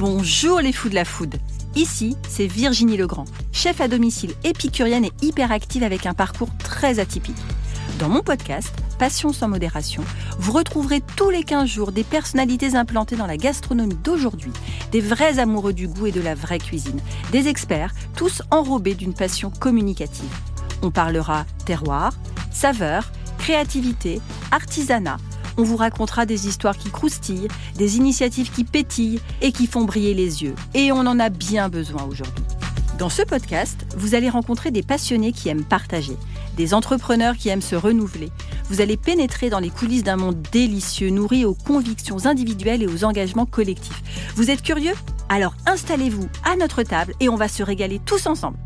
Bonjour les fous de la food. Ici, c'est Virginie Legrand, chef à domicile épicurienne et hyperactive avec un parcours très atypique. Dans mon podcast, Passion sans modération, vous retrouverez tous les 15 jours des personnalités implantées dans la gastronomie d'aujourd'hui, des vrais amoureux du goût et de la vraie cuisine, des experts, tous enrobés d'une passion communicative. On parlera terroir, saveurs, créativité, artisanat. On vous racontera des histoires qui croustillent, des initiatives qui pétillent et qui font briller les yeux. Et on en a bien besoin aujourd'hui. Dans ce podcast, vous allez rencontrer des passionnés qui aiment partager, des entrepreneurs qui aiment se renouveler. Vous allez pénétrer dans les coulisses d'un monde délicieux, nourri aux convictions individuelles et aux engagements collectifs. Vous êtes curieux ? Alors installez-vous à notre table et on va se régaler tous ensemble.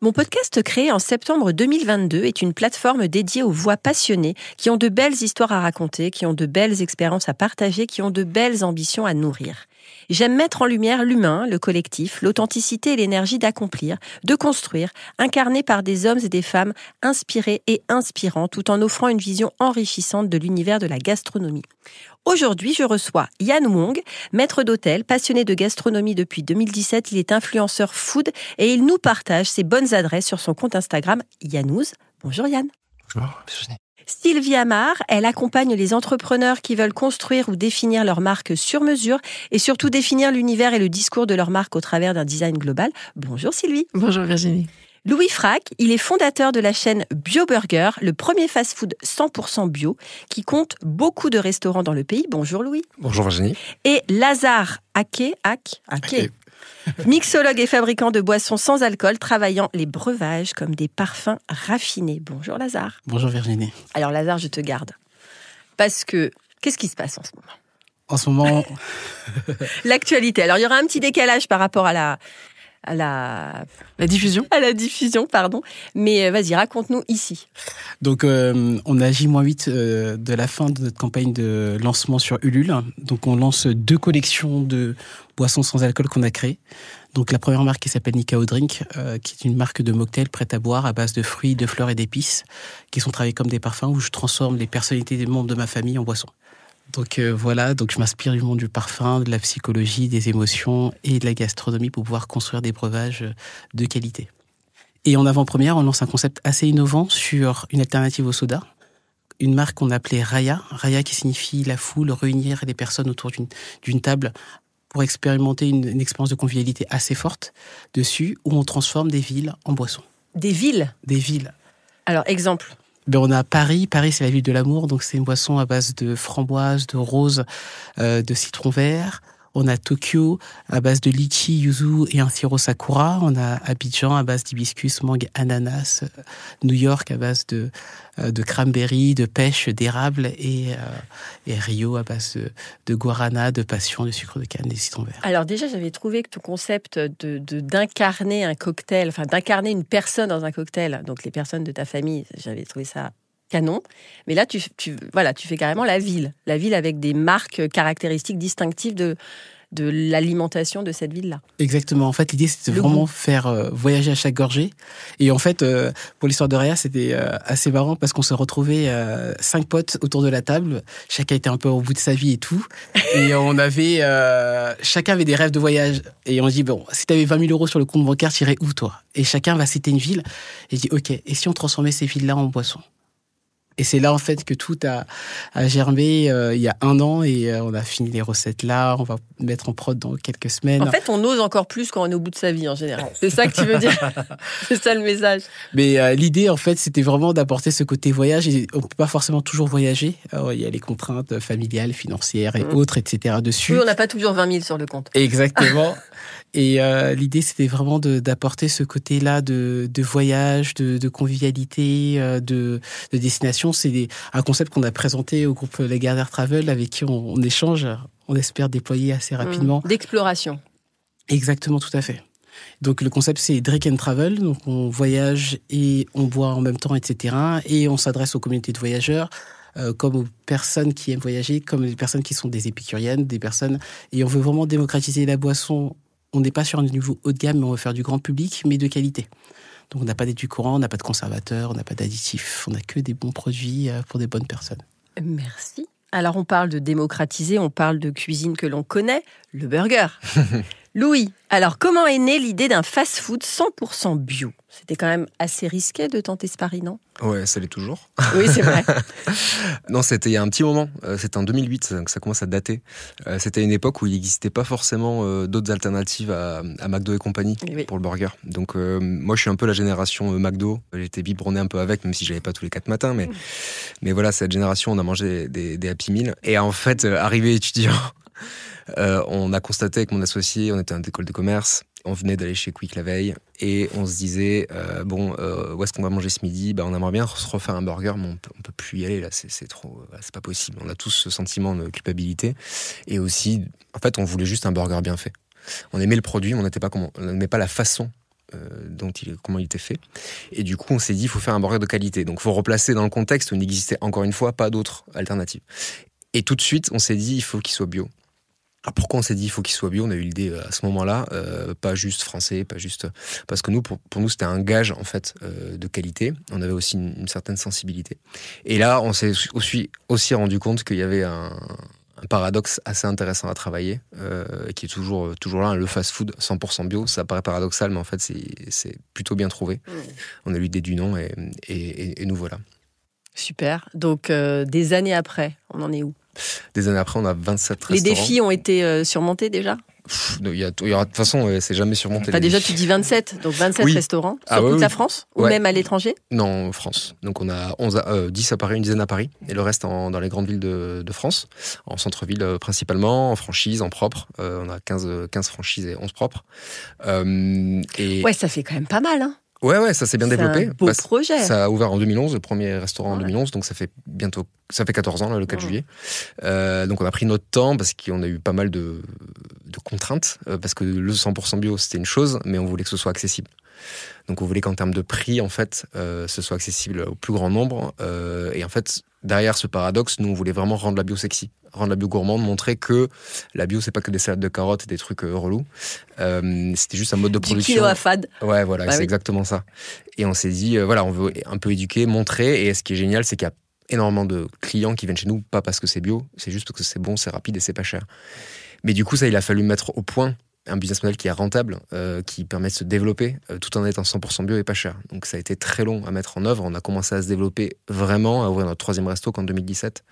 Mon podcast créé en septembre 2022 est une plateforme dédiée aux voix passionnées qui ont de belles histoires à raconter, qui ont de belles expériences à partager, qui ont de belles ambitions à nourrir. J'aime mettre en lumière l'humain, le collectif, l'authenticité et l'énergie d'accomplir, de construire, incarnés par des hommes et des femmes inspirés et inspirants, tout en offrant une vision enrichissante de l'univers de la gastronomie. Aujourd'hui, je reçois Yann Wong, maître d'hôtel, passionné de gastronomie depuis 2017. Il est influenceur food et il nous partage ses bonnes adresses sur son compte Instagram Yannouz. Bonjour Yann. Bonjour, Virginie. Sylvie Amar, elle accompagne les entrepreneurs qui veulent construire ou définir leur marque sur mesure et surtout définir l'univers et le discours de leur marque au travers d'un design global. Bonjour Sylvie. Bonjour Virginie. Louis Frac, il est fondateur de la chaîne Bio Burger, le premier fast-food 100% bio qui compte beaucoup de restaurants dans le pays. Bonjour Louis. Bonjour Virginie. Et Lazare Ake, mixologue et fabricant de boissons sans alcool, travaillant les breuvages comme des parfums raffinés. Bonjour Lazare. Bonjour Virginie. Alors Lazare, je te garde. Parce que, qu'est-ce qui se passe en ce moment ? En ce moment... L'actualité. Alors il y aura un petit décalage par rapport à la diffusion. À la diffusion, pardon. Mais vas-y, raconte-nous ici. Donc, on est à J-8 de la fin de notre campagne de lancement sur Ulule. Donc, on lance 2 collections de boissons sans alcool qu'on a créées. Donc, la première marque qui s'appelle Nikao Drink, qui est une marque de mocktail prête à boire à base de fruits, de fleurs et d'épices, qui sont travaillés comme des parfums où je transforme les personnalités des membres de ma famille en boissons. Donc voilà, donc je m'inspire du monde du parfum, de la psychologie, des émotions et de la gastronomie pour pouvoir construire des breuvages de qualité. Et en avant-première, on lance un concept assez innovant sur une alternative au soda. Une marque qu'on a appelée Raya. Raya qui signifie la foule, réunir les personnes autour d'une table pour expérimenter une expérience de convivialité assez forte dessus, où on transforme des villes en boissons. Des villes ? Des villes. Alors, exemple ? On a Paris. Paris, c'est la ville de l'amour. Donc, c'est une boisson à base de framboise, de rose, de citron vert. On a Tokyo à base de litchi, yuzu et un sirop sakura. On a Abidjan à base d'hibiscus, mangue, ananas. New York à base de cranberry, de pêche, d'érable. Et Rio à base de guarana, de passion, de sucre de canne et de citron vert. Alors déjà, j'avais trouvé que ton concept d'incarner un cocktail, enfin d'incarner une personne dans un cocktail, donc les personnes de ta famille, j'avais trouvé ça canon. Mais là, tu fais carrément la ville avec des marques caractéristiques distinctives de l'alimentation de cette ville-là. Exactement. En fait, l'idée, c'était vraiment faire voyager à chaque gorgée. Et en fait, pour l'histoire de Raya, c'était assez marrant parce qu'on s'est retrouvés 5 potes autour de la table. Chacun était un peu au bout de sa vie et tout. Et on avait... chacun avait des rêves de voyage. Et on dit, bon, si tu avais 20 000 euros sur le compte bancaire, tu irais où, toi ? Et chacun va citer une ville. Et je dis, OK, et si on transformait ces villes-là en boissons ? Et c'est là, en fait, que tout a germé il y a 1 an et on a fini les recettes là. On va mettre en prod dans quelques semaines. En fait, on ose encore plus quand on est au bout de sa vie, en général. C'est ça que tu veux dire ? C'est ça le message. Mais l'idée, en fait, c'était vraiment d'apporter ce côté voyage. Et on ne peut pas forcément toujours voyager. Alors, il y a les contraintes familiales, financières et autres, etc. dessus. Oui, on n'a pas toujours 20 000 sur le compte. Exactement. Et l'idée, c'était vraiment d'apporter ce côté-là de voyage, de convivialité, de destination. C'est un concept qu'on a présenté au groupe Lagardère Travel, avec qui on échange, on espère déployer assez rapidement. D'exploration. Exactement, tout à fait. Donc le concept, c'est Drink and Travel. Donc on voyage et on boit en même temps, etc. Et on s'adresse aux communautés de voyageurs, comme aux personnes qui aiment voyager, comme les personnes qui sont des épicuriennes, des personnes... Et on veut vraiment démocratiser la boisson. On n'est pas sur un niveau haut de gamme, mais on veut faire du grand public, mais de qualité. Donc on n'a pas d'édulcorants, on n'a pas de conservateurs, on n'a pas d'additifs. On n'a que des bons produits pour des bonnes personnes. Merci. Alors, on parle de démocratiser, on parle de cuisine que l'on connaît, le burger. Louis, alors comment est née l'idée d'un fast-food 100% bio ? C'était quand même assez risqué de tenter ce pari, non ? Ouais, ça l'est toujours. Oui, c'est vrai. Non, c'était il y a un petit moment. C'était en 2008, donc ça commence à dater. C'était une époque où il n'existait pas forcément d'autres alternatives à McDo et compagnie pour le burger. Donc moi, je suis un peu la génération McDo. J'étais biberonné un peu avec, même si j'avais pas tous les 4 matins. Mais voilà, cette génération, on a mangé des Happy Meal. Et en fait, arrivé étudiant, on a constaté avec mon associé, on était en école de commerce, on venait d'aller chez Quick la veille et on se disait où est-ce qu'on va manger ce midi ? On aimerait bien se refaire un burger, mais on peut plus y aller là, c'est trop, c'est pas possible. On a tous ce sentiment de culpabilité et aussi, en fait, on voulait juste un burger bien fait. On aimait le produit, mais on n'aimait pas la façon comment il était fait. Et du coup, on s'est dit, il faut faire un burger de qualité. Donc, il faut replacer dans le contexte où il n'existait encore une fois pas d'autres alternatives. Et tout de suite, on s'est dit, il faut qu'il soit bio. Alors pourquoi on s'est dit il faut qu'il soit bio ? On a eu l'idée à ce moment-là, pas juste français, pas juste parce que pour nous c'était un gage en fait de qualité. On avait aussi une certaine sensibilité. Et là, on s'est aussi rendu compte qu'il y avait un paradoxe assez intéressant à travailler, qui est toujours là. Le fast-food 100% bio, ça paraît paradoxal, mais en fait c'est plutôt bien trouvé. On a eu l'idée du nom et nous voilà. Super. Donc des années après, on en est où ? Des années après, on a 27 restaurants. Les défis ont été surmontés déjà ? Il y aura, de toute façon, c'est jamais surmonté. Enfin, déjà, tu dis 27, donc 27 restaurants sur toute la France ou même à l'étranger ? Non, en France. Donc on a 10 à Paris, une dizaine à Paris, et le reste dans les grandes villes de France, en centre-ville principalement, en franchise, en propre. On a 15 franchises et 11 propres. Ouais, ça fait quand même pas mal, hein ? Ouais, ça s'est bien développé. C'est un beau projet. Ça a ouvert en 2011, le premier restaurant en 2011, donc ça fait 14 ans, là, le 4 juillet. Donc on a pris notre temps parce qu'on a eu pas mal de contraintes, parce que le 100% bio, c'était une chose, mais on voulait que ce soit accessible. Donc on voulait qu'en termes de prix, en fait, ce soit accessible au plus grand nombre. Et en fait, derrière ce paradoxe, nous, on voulait vraiment rendre la bio sexy, rendre la bio gourmande, montrer que la bio, c'est pas que des salades de carottes et des trucs relous. C'était juste un mode de production. Du quinoa fade. Ouais, voilà, c'est exactement ça. Et on s'est dit, on veut un peu éduquer, montrer. Et ce qui est génial, c'est qu'il y a énormément de clients qui viennent chez nous, pas parce que c'est bio, c'est juste parce que c'est bon, c'est rapide et c'est pas cher. Mais du coup, ça, il a fallu mettre au point un business model qui est rentable, qui permet de se développer tout en étant 100% bio et pas cher. Donc ça a été très long à mettre en œuvre. On a commencé à se développer vraiment, à ouvrir notre 3e resto qu'en 2017.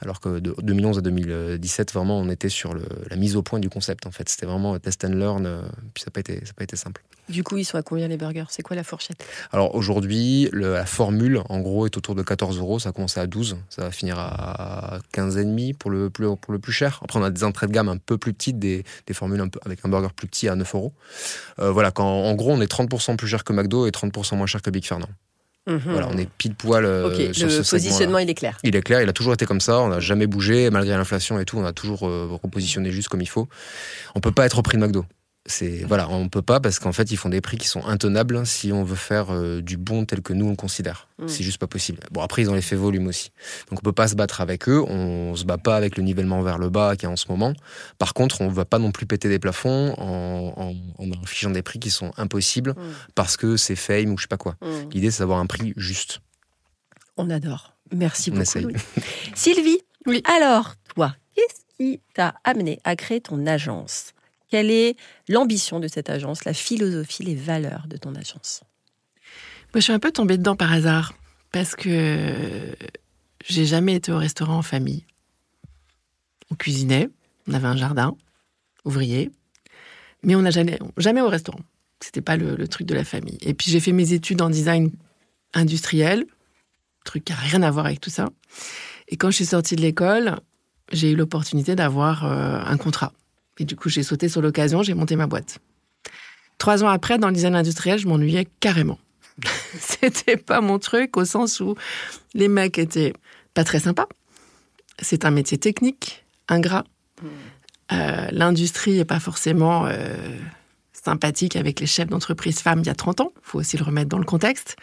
Alors que de 2011 à 2017, vraiment, on était sur la mise au point du concept. En fait, c'était vraiment test and learn. Puis ça n'a pas été simple. Du coup, ils sont à combien les burgers ? C'est quoi la fourchette ? Alors aujourd'hui, la formule, en gros, est autour de 14 €. Ça a commencé à 12. Ça va finir à 15,5 pour le plus cher. Après, on a des entrées de gamme un peu plus petites, des formules un peu avec un burger plus petit à 9 €. Voilà, en gros, on est 30% plus cher que McDo et 30% moins cher que Big Fernand. Voilà, on est pile poil sur ce segment-là. Le positionnement, il est clair. Il est clair, il a toujours été comme ça, on n'a jamais bougé, malgré l'inflation et tout, on a toujours repositionné juste comme il faut. On peut pas être au prix de McDo. On peut pas parce qu'en fait, ils font des prix qui sont intenables si on veut faire du bon tel que nous on le considère. C'est juste pas possible. Bon, après, ils ont l'effet volume aussi. Donc, on peut pas se battre avec eux. On se bat pas avec le nivellement vers le bas qu'il y a en ce moment. Par contre, on va pas non plus péter des plafonds en affichant des prix qui sont impossibles parce que c'est fame ou je sais pas quoi. L'idée, c'est d'avoir un prix juste. On adore. Merci beaucoup. Sylvie, oui. Alors, toi, qu'est-ce qui t'a amené à créer ton agence ? Quelle est l'ambition de cette agence, la philosophie, les valeurs de ton agence ? Moi, je suis un peu tombée dedans par hasard, parce que j'ai jamais été au restaurant en famille. On cuisinait, on avait un jardin, ouvrier, mais on n'a jamais au restaurant. C'était pas le truc de la famille. Et puis j'ai fait mes études en design industriel, truc qui n'a rien à voir avec tout ça. Et quand je suis sortie de l'école, j'ai eu l'opportunité d'avoir un contrat. Et du coup, j'ai sauté sur l'occasion, j'ai monté ma boîte. 3 ans après, dans le design industriel, je m'ennuyais carrément. C'était pas mon truc, au sens où les mecs étaient pas très sympas. C'est un métier technique, ingrat. L'industrie est pas forcément sympathique avec les chefs d'entreprise femmes il y a 30 ans. Il faut aussi le remettre dans le contexte.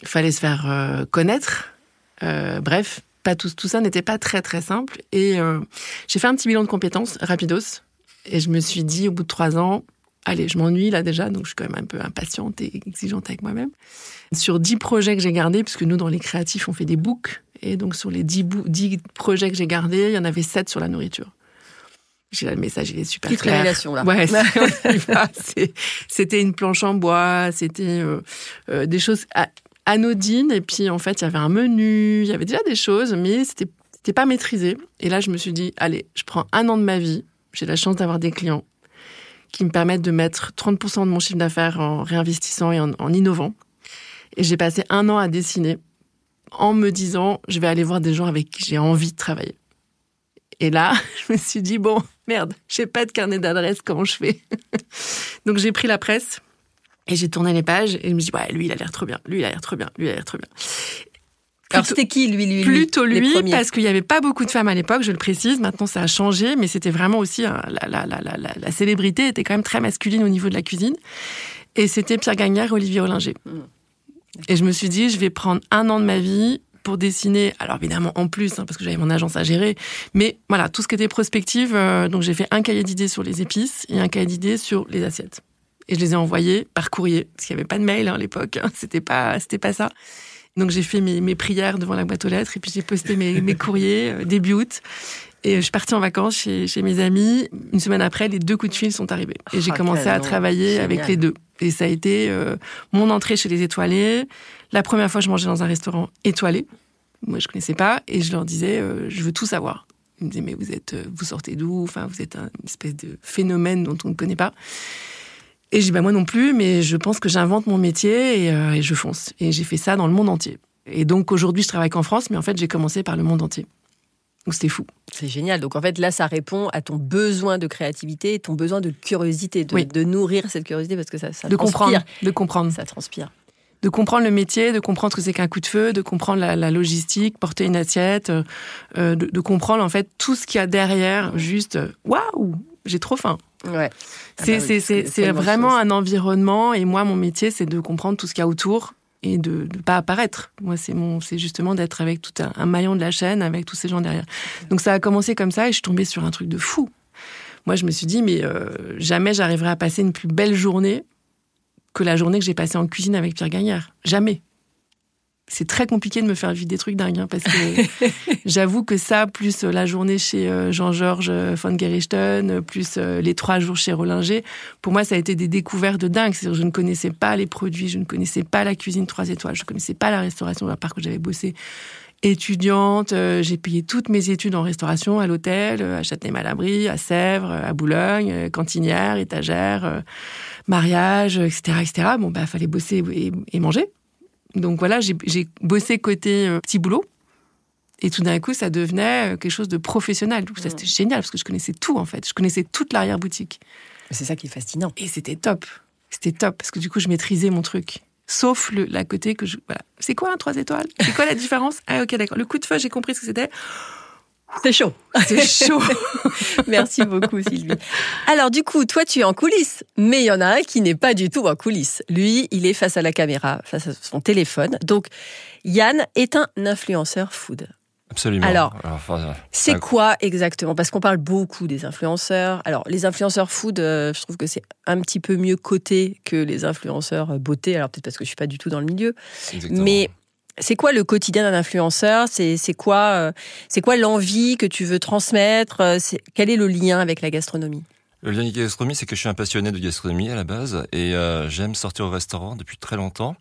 Il fallait se faire connaître. Bref, pas tout ça n'était pas très très simple. Et j'ai fait un petit bilan de compétences, rapidos. Et je me suis dit, au bout de 3 ans, allez, je m'ennuie là déjà, donc je suis quand même un peu impatiente et exigeante avec moi-même. Sur 10 projets que j'ai gardés, puisque nous, dans les créatifs, on fait des books, Et donc, sur les 10 projets que j'ai gardés, il y en avait 7 sur la nourriture. J'ai là, le message, il est super petite clair. révélation, là. Ouais, c'était une planche en bois, c'était des choses anodines. Et puis, en fait, il y avait un menu, il y avait déjà des choses, mais c'était pas maîtrisé. Et là, je me suis dit, allez, je prends 1 an de ma vie. J'ai la chance d'avoir des clients qui me permettent de mettre 30% de mon chiffre d'affaires en réinvestissant et en innovant. Et j'ai passé 1 an à dessiner en me disant, je vais aller voir des gens avec qui j'ai envie de travailler. Et là, je me suis dit, bon, merde, j'ai pas de carnet d'adresse, comment je fais? Donc, j'ai pris la presse et j'ai tourné les pages et je me suis dit, ouais, lui, il a l'air trop bien, lui, il a l'air trop bien, lui, il a l'air trop bien. Alors, c'était qui, lui Plutôt lui, parce qu'il n'y avait pas beaucoup de femmes à l'époque, je le précise. Maintenant, ça a changé, mais c'était vraiment aussi... la célébrité était quand même très masculine au niveau de la cuisine. Et c'était Pierre Gagnère et Olivier Ollinger. Et je me suis dit, je vais prendre 1 an de ma vie pour dessiner, alors évidemment en plus, parce que j'avais mon agence à gérer, mais voilà, tout ce qui était prospective. Donc j'ai fait un cahier d'idées sur les épices et un cahier d'idées sur les assiettes. Et je les ai envoyés par courrier, parce qu'il n'y avait pas de mail à l'époque, c'était pas ça. Donc j'ai fait mes prières devant la boîte aux lettres et puis j'ai posté mes courriers début août. Et je suis partie en vacances chez mes amis. 1 semaine après, les 2 coups de fil sont arrivés. Et j'ai commencé à travailler avec les 2. Et ça a été mon entrée chez les étoilés. La première fois, je mangeais dans un restaurant étoilé. Moi, je connaissais pas. Et je leur disais, je veux tout savoir. Ils me disaient, mais vous sortez d'où? Enfin, vous êtes une espèce de phénomène dont on ne connaît pas. Et je dis, moi non plus, mais je pense que j'invente mon métier et je fonce. Et j'ai fait ça dans le monde entier. Et donc, aujourd'hui, je travaille qu'en France, mais en fait, j'ai commencé par le monde entier. Donc, c'était fou. C'est génial. Donc, en fait, là, ça répond à ton besoin de créativité et ton besoin de curiosité, de nourrir cette curiosité, parce que ça transpire. De comprendre. Ça transpire. De comprendre le métier, de comprendre ce que c'est qu'un coup de feu, de comprendre la logistique, porter une assiette, de comprendre, en fait, tout ce qu'il y a derrière. Juste, waouh, j'ai trop faim. Ouais. C'est vraiment un environnement. Et moi, mon métier, c'est de comprendre tout ce qu'il y a autour et de ne pas apparaître. Moi, c'est justement d'être avec tout un maillon de la chaîne, avec tous ces gens derrière. Donc, ça a commencé comme ça et je suis tombée sur un truc de fou. Moi, je me suis dit, mais jamais j'arriverai à passer une plus belle journée que la journée que j'ai passée en cuisine avec Pierre Gagnère. Jamais. C'est très compliqué de me faire vivre des trucs dingues, parce que j'avoue que ça, plus la journée chez Jean-Georges von Gerichten, plus les 3 jours chez Rollinger, pour moi, ça a été des découvertes de dingue. C'est-à-dire, je ne connaissais pas les produits, je ne connaissais pas la cuisine 3 étoiles, je ne connaissais pas la restauration, à part que j'avais bossé étudiante. J'ai payé toutes mes études en restauration, à l'hôtel, à Châtenay-Malabry, à Sèvres, à Boulogne, cantinière, étagère, mariage, etc., etc. Bon, fallait bosser et manger. Donc voilà, j'ai bossé côté petit boulot. Et tout d'un coup, ça devenait quelque chose de professionnel. Donc ça, c'était génial, parce que je connaissais tout, en fait. Je connaissais toute l'arrière-boutique. C'est ça qui est fascinant. Et c'était top. C'était top, parce que du coup, je maîtrisais mon truc. Sauf la côté que voilà. C'est quoi un 3 étoiles? C'est quoi la différence? Ah, ok, d'accord. Le coup de feu, j'ai compris ce que c'était. C'est chaud. C'est chaud. Merci beaucoup, Sylvie. Alors, du coup, toi, tu es en coulisses. Mais il y en a un qui n'est pas du tout en coulisses. Lui, il est face à la caméra, face à son téléphone. Donc, Yann est un influenceur food. Absolument. Alors c'est quoi exactement? Parce qu'on parle beaucoup des influenceurs. Alors, les influenceurs food, je trouve que c'est un petit peu mieux coté que les influenceurs beauté. Alors, peut-être parce que je ne suis pas du tout dans le milieu. Exactement. Mais c'est quoi le quotidien d'un influenceur? C'est quoi l'envie que tu veux transmettre? Quel est le lien avec la gastronomie? Le lien avec la gastronomie, c'est que je suis un passionné de gastronomie à la base et j'aime sortir au restaurant depuis très longtemps.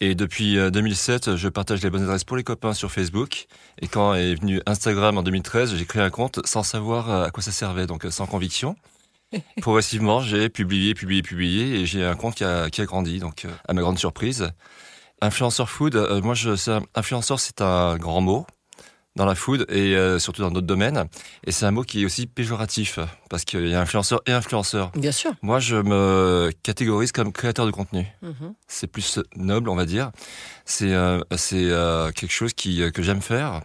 Et depuis 2007, je partage les bonnes adresses pour les copains sur Facebook. Et quand est venu Instagram en 2013, j'ai créé un compte sans savoir à quoi ça servait, donc sans conviction. Progressivement, j'ai publié et j'ai un compte qui a grandi, donc à ma grande surprise. Influenceur food, influenceur, c'est un grand mot dans la food et surtout dans d'autres domaines. Et c'est un mot qui est aussi péjoratif parce qu'il y a influenceur et influenceur. Bien sûr. Moi, je me catégorise comme créateur de contenu. C'est plus noble, on va dire. C'est quelque chose que j'aime faire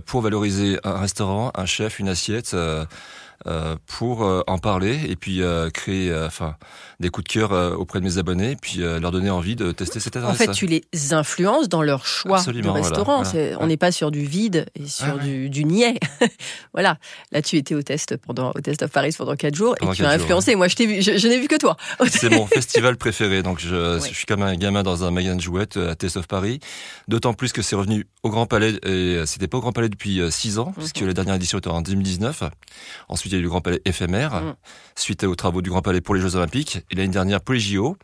pour valoriser un restaurant, un chef, une assiette, pour en parler et puis créer des coups de cœur auprès de mes abonnés et puis leur donner envie de tester cette adresse. En fait, tu les influences dans leur choix de restaurant. Voilà. On n'est pas sur du vide et sur du niais. Voilà. Là, tu étais au Test of Paris pendant 4 jours et tu as influencé. Ouais. Moi, je n'ai vu que toi. C'est mon festival préféré. Donc, je suis comme un gamin dans un magasin de jouettes à Test of Paris. D'autant plus que c'est revenu au Grand Palais et c'était pas au Grand Palais depuis 6 ans, puisque la dernière édition était en 2019. Ensuite, il y a eu le Grand Palais éphémère, suite aux travaux du Grand Palais pour les Jeux Olympiques. Et l'année dernière, pour les JO,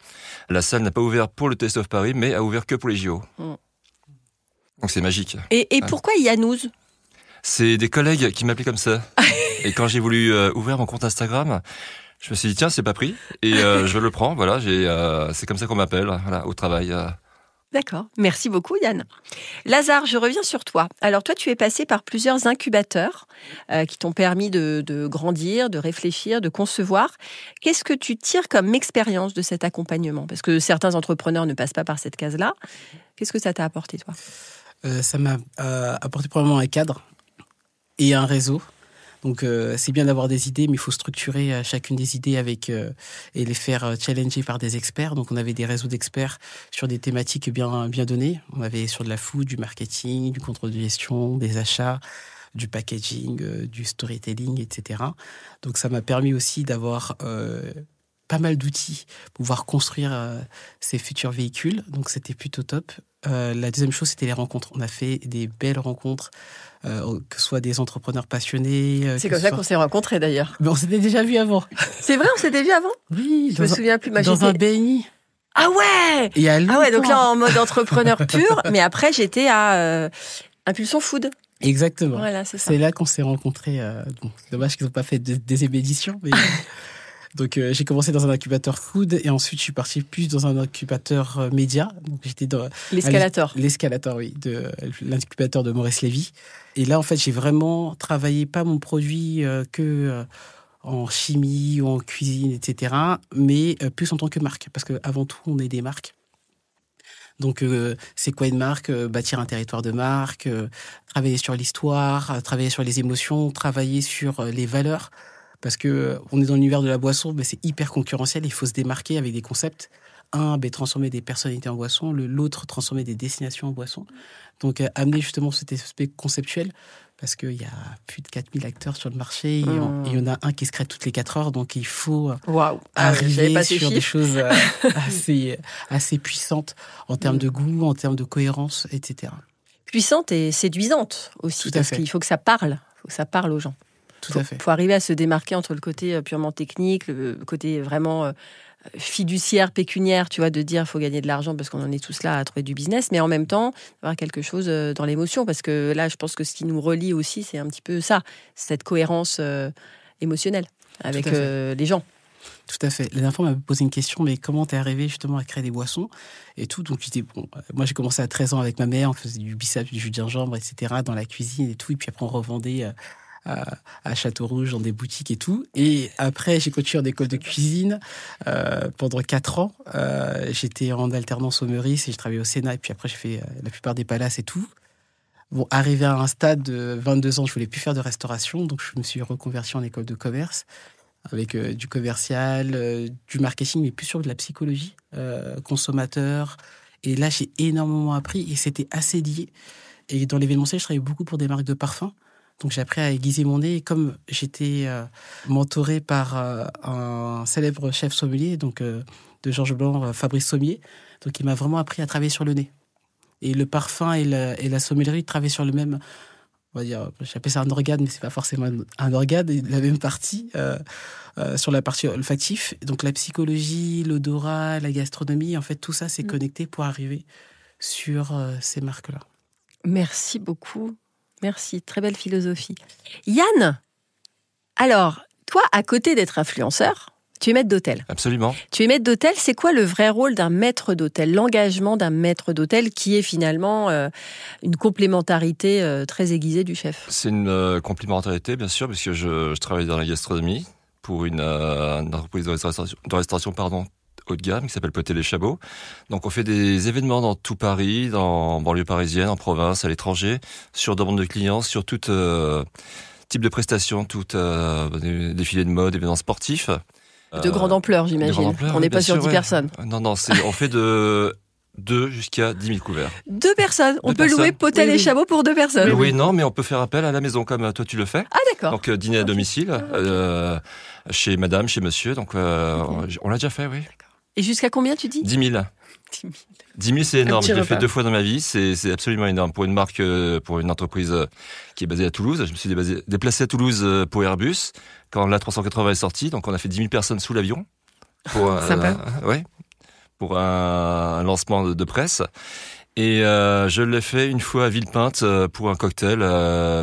la salle n'a pas ouvert pour le Test of Paris, mais a ouvert que pour les JO. Donc, c'est magique. Et pourquoi Yanouz ? C'est des collègues qui m'appelaient comme ça. Et quand j'ai voulu ouvrir mon compte Instagram, je me suis dit, tiens, c'est pas pris. Et je le prends, voilà. C'est comme ça qu'on m'appelle, voilà, au travail. D'accord. Merci beaucoup, Yann. Lazare, je reviens sur toi. Alors, toi, tu es passé par plusieurs incubateurs qui t'ont permis de grandir, de réfléchir, de concevoir. Qu'est-ce que tu tires comme expérience de cet accompagnement ? Parce que certains entrepreneurs ne passent pas par cette case-là. Qu'est-ce que ça t'a apporté, toi ? Ça m'a apporté probablement un cadre et un réseau. Donc, c'est bien d'avoir des idées, mais il faut structurer chacune des idées et les faire challenger par des experts. Donc, on avait des réseaux d'experts sur des thématiques bien données. On avait sur de la food, du marketing, du contrôle de gestion, des achats, du packaging, du storytelling, etc. Donc, ça m'a permis aussi d'avoir pas mal d'outils pour pouvoir construire ces futurs véhicules. Donc, c'était plutôt top. La deuxième chose, c'était les rencontres. On a fait des belles rencontres, que ce soit des entrepreneurs passionnés. C'est comme ça qu'on s'est rencontrés d'ailleurs. Mais on s'était déjà vu avant. C'est vrai, on s'était vu avant ? Oui. Je me souviens plus. Dans un BNI. Ah ouais ! Il y a longtemps. Ah ouais, donc là en mode entrepreneur pur, mais après j'étais à Impulsion Food. Exactement. Voilà, c'est ça. C'est là qu'on s'est rencontrés. Bon, c'est dommage qu'ils n'ont pas fait de deuxième édition, mais... Donc, j'ai commencé dans un incubateur food et ensuite, je suis parti plus dans un incubateur média. Donc, j'étais dans l'Escalator. L'Escalator, oui, de l'incubateur de Maurice Lévy. Et là, en fait, j'ai vraiment travaillé pas mon produit que en chimie ou en cuisine, etc., mais plus en tant que marque. Parce qu'avant tout, on est des marques. Donc, c'est quoi une marque ? Bâtir un territoire de marque, travailler sur l'histoire, travailler sur les émotions, travailler sur les valeurs. Parce que on est dans l'univers de la boisson, mais c'est hyper concurrentiel. Il faut se démarquer avec des concepts. Transformer des personnalités en boisson. L'autre, transformer des destinations en boisson. Donc, amener justement cet aspect conceptuel. Parce qu'il y a plus de 4000 acteurs sur le marché. Et il y en a un qui se crée toutes les 4 heures. Donc, il faut arriver sur des choses assez puissantes en termes de goût, en termes de cohérence, etc. Puissante et séduisante aussi. Parce qu'il faut que ça parle. Il faut que ça parle aux gens. Tout à fait. Il faut arriver à se démarquer entre le côté purement technique, le côté vraiment fiduciaire, pécuniaire, tu vois, de dire qu'il faut gagner de l'argent parce qu'on en est tous là à trouver du business, mais en même temps, avoir quelque chose dans l'émotion, parce que là, je pense que ce qui nous relie aussi, c'est un petit peu ça, cette cohérence émotionnelle avec les gens. Tout à fait. La dernière fois, on m'a posé une question, mais comment t'es arrivé justement à créer des boissons et tout. Donc, moi, j'ai commencé à 13 ans avec ma mère, on faisait du biceps, du jus de gingembre, etc., dans la cuisine et tout, et puis après, on revendait... à Château-Rouge, dans des boutiques et tout. Et après, j'ai continué en école de cuisine pendant 4 ans. J'étais en alternance au Meurice et j'ai travaillé au Sénat. Et puis après, j'ai fait la plupart des palaces et tout. Bon, arrivé à un stade de 22 ans, je voulais plus faire de restauration. Donc, je me suis reconverti en école de commerce avec du commercial, du marketing, mais plus sur de la psychologie, consommateur. Et là, j'ai énormément appris et c'était assez lié. Et dans l'événementiel, je travaillais beaucoup pour des marques de parfums. Donc, j'ai appris à aiguiser mon nez. Et comme j'étais mentoré par un célèbre chef sommelier, donc de Georges Blanc, Fabrice Sommier, donc il m'a vraiment appris à travailler sur le nez. Et le parfum et la sommellerie travaillent sur le même, on va dire, j'appelle ça un organe, mais c'est pas forcément un organe, la même partie, sur la partie olfactive. Donc, la psychologie, l'odorat, la gastronomie, en fait, tout ça, c'est connecté pour arriver sur ces marques-là. Merci beaucoup. Merci, très belle philosophie. Yann, alors, toi, à côté d'être influenceur, tu es maître d'hôtel. Absolument. Tu es maître d'hôtel, c'est quoi le vrai rôle d'un maître d'hôtel ? L'engagement d'un maître d'hôtel qui est finalement une complémentarité très aiguisée du chef. C'est une complémentarité, bien sûr, puisque je travaille dans la gastronomie pour une entreprise de restauration haut de gamme qui s'appelle Potel et Chabot. Donc on fait des événements dans tout Paris, dans banlieue parisienne, en province, à l'étranger, sur demande de clients, sur toute type de prestations, toutes des défilés de mode, événements sportifs. De grande ampleur, j'imagine. On n'est pas sur 10 personnes. Non, on fait de 2 jusqu'à 10 000 couverts. 2 personnes. On peut louer Potel et Chabot pour 2 personnes. Oui, non, mais on peut faire appel à la maison comme toi tu le fais. Ah, d'accord. Donc dîner à domicile, chez madame, chez monsieur. Donc on l'a déjà fait, oui. D'accord. Et jusqu'à combien tu dis ? 10 000. 10 000, c'est énorme. Je l'ai fait 2 fois dans ma vie. C'est absolument énorme. Pour une marque, pour une entreprise qui est basée à Toulouse. Je me suis déplacé à Toulouse pour Airbus quand l'A380 est sorti. Donc, on a fait 10 000 personnes sous l'avion. Sympa. Pour un lancement de presse. Et je l'ai fait une fois à Villepinte pour un cocktail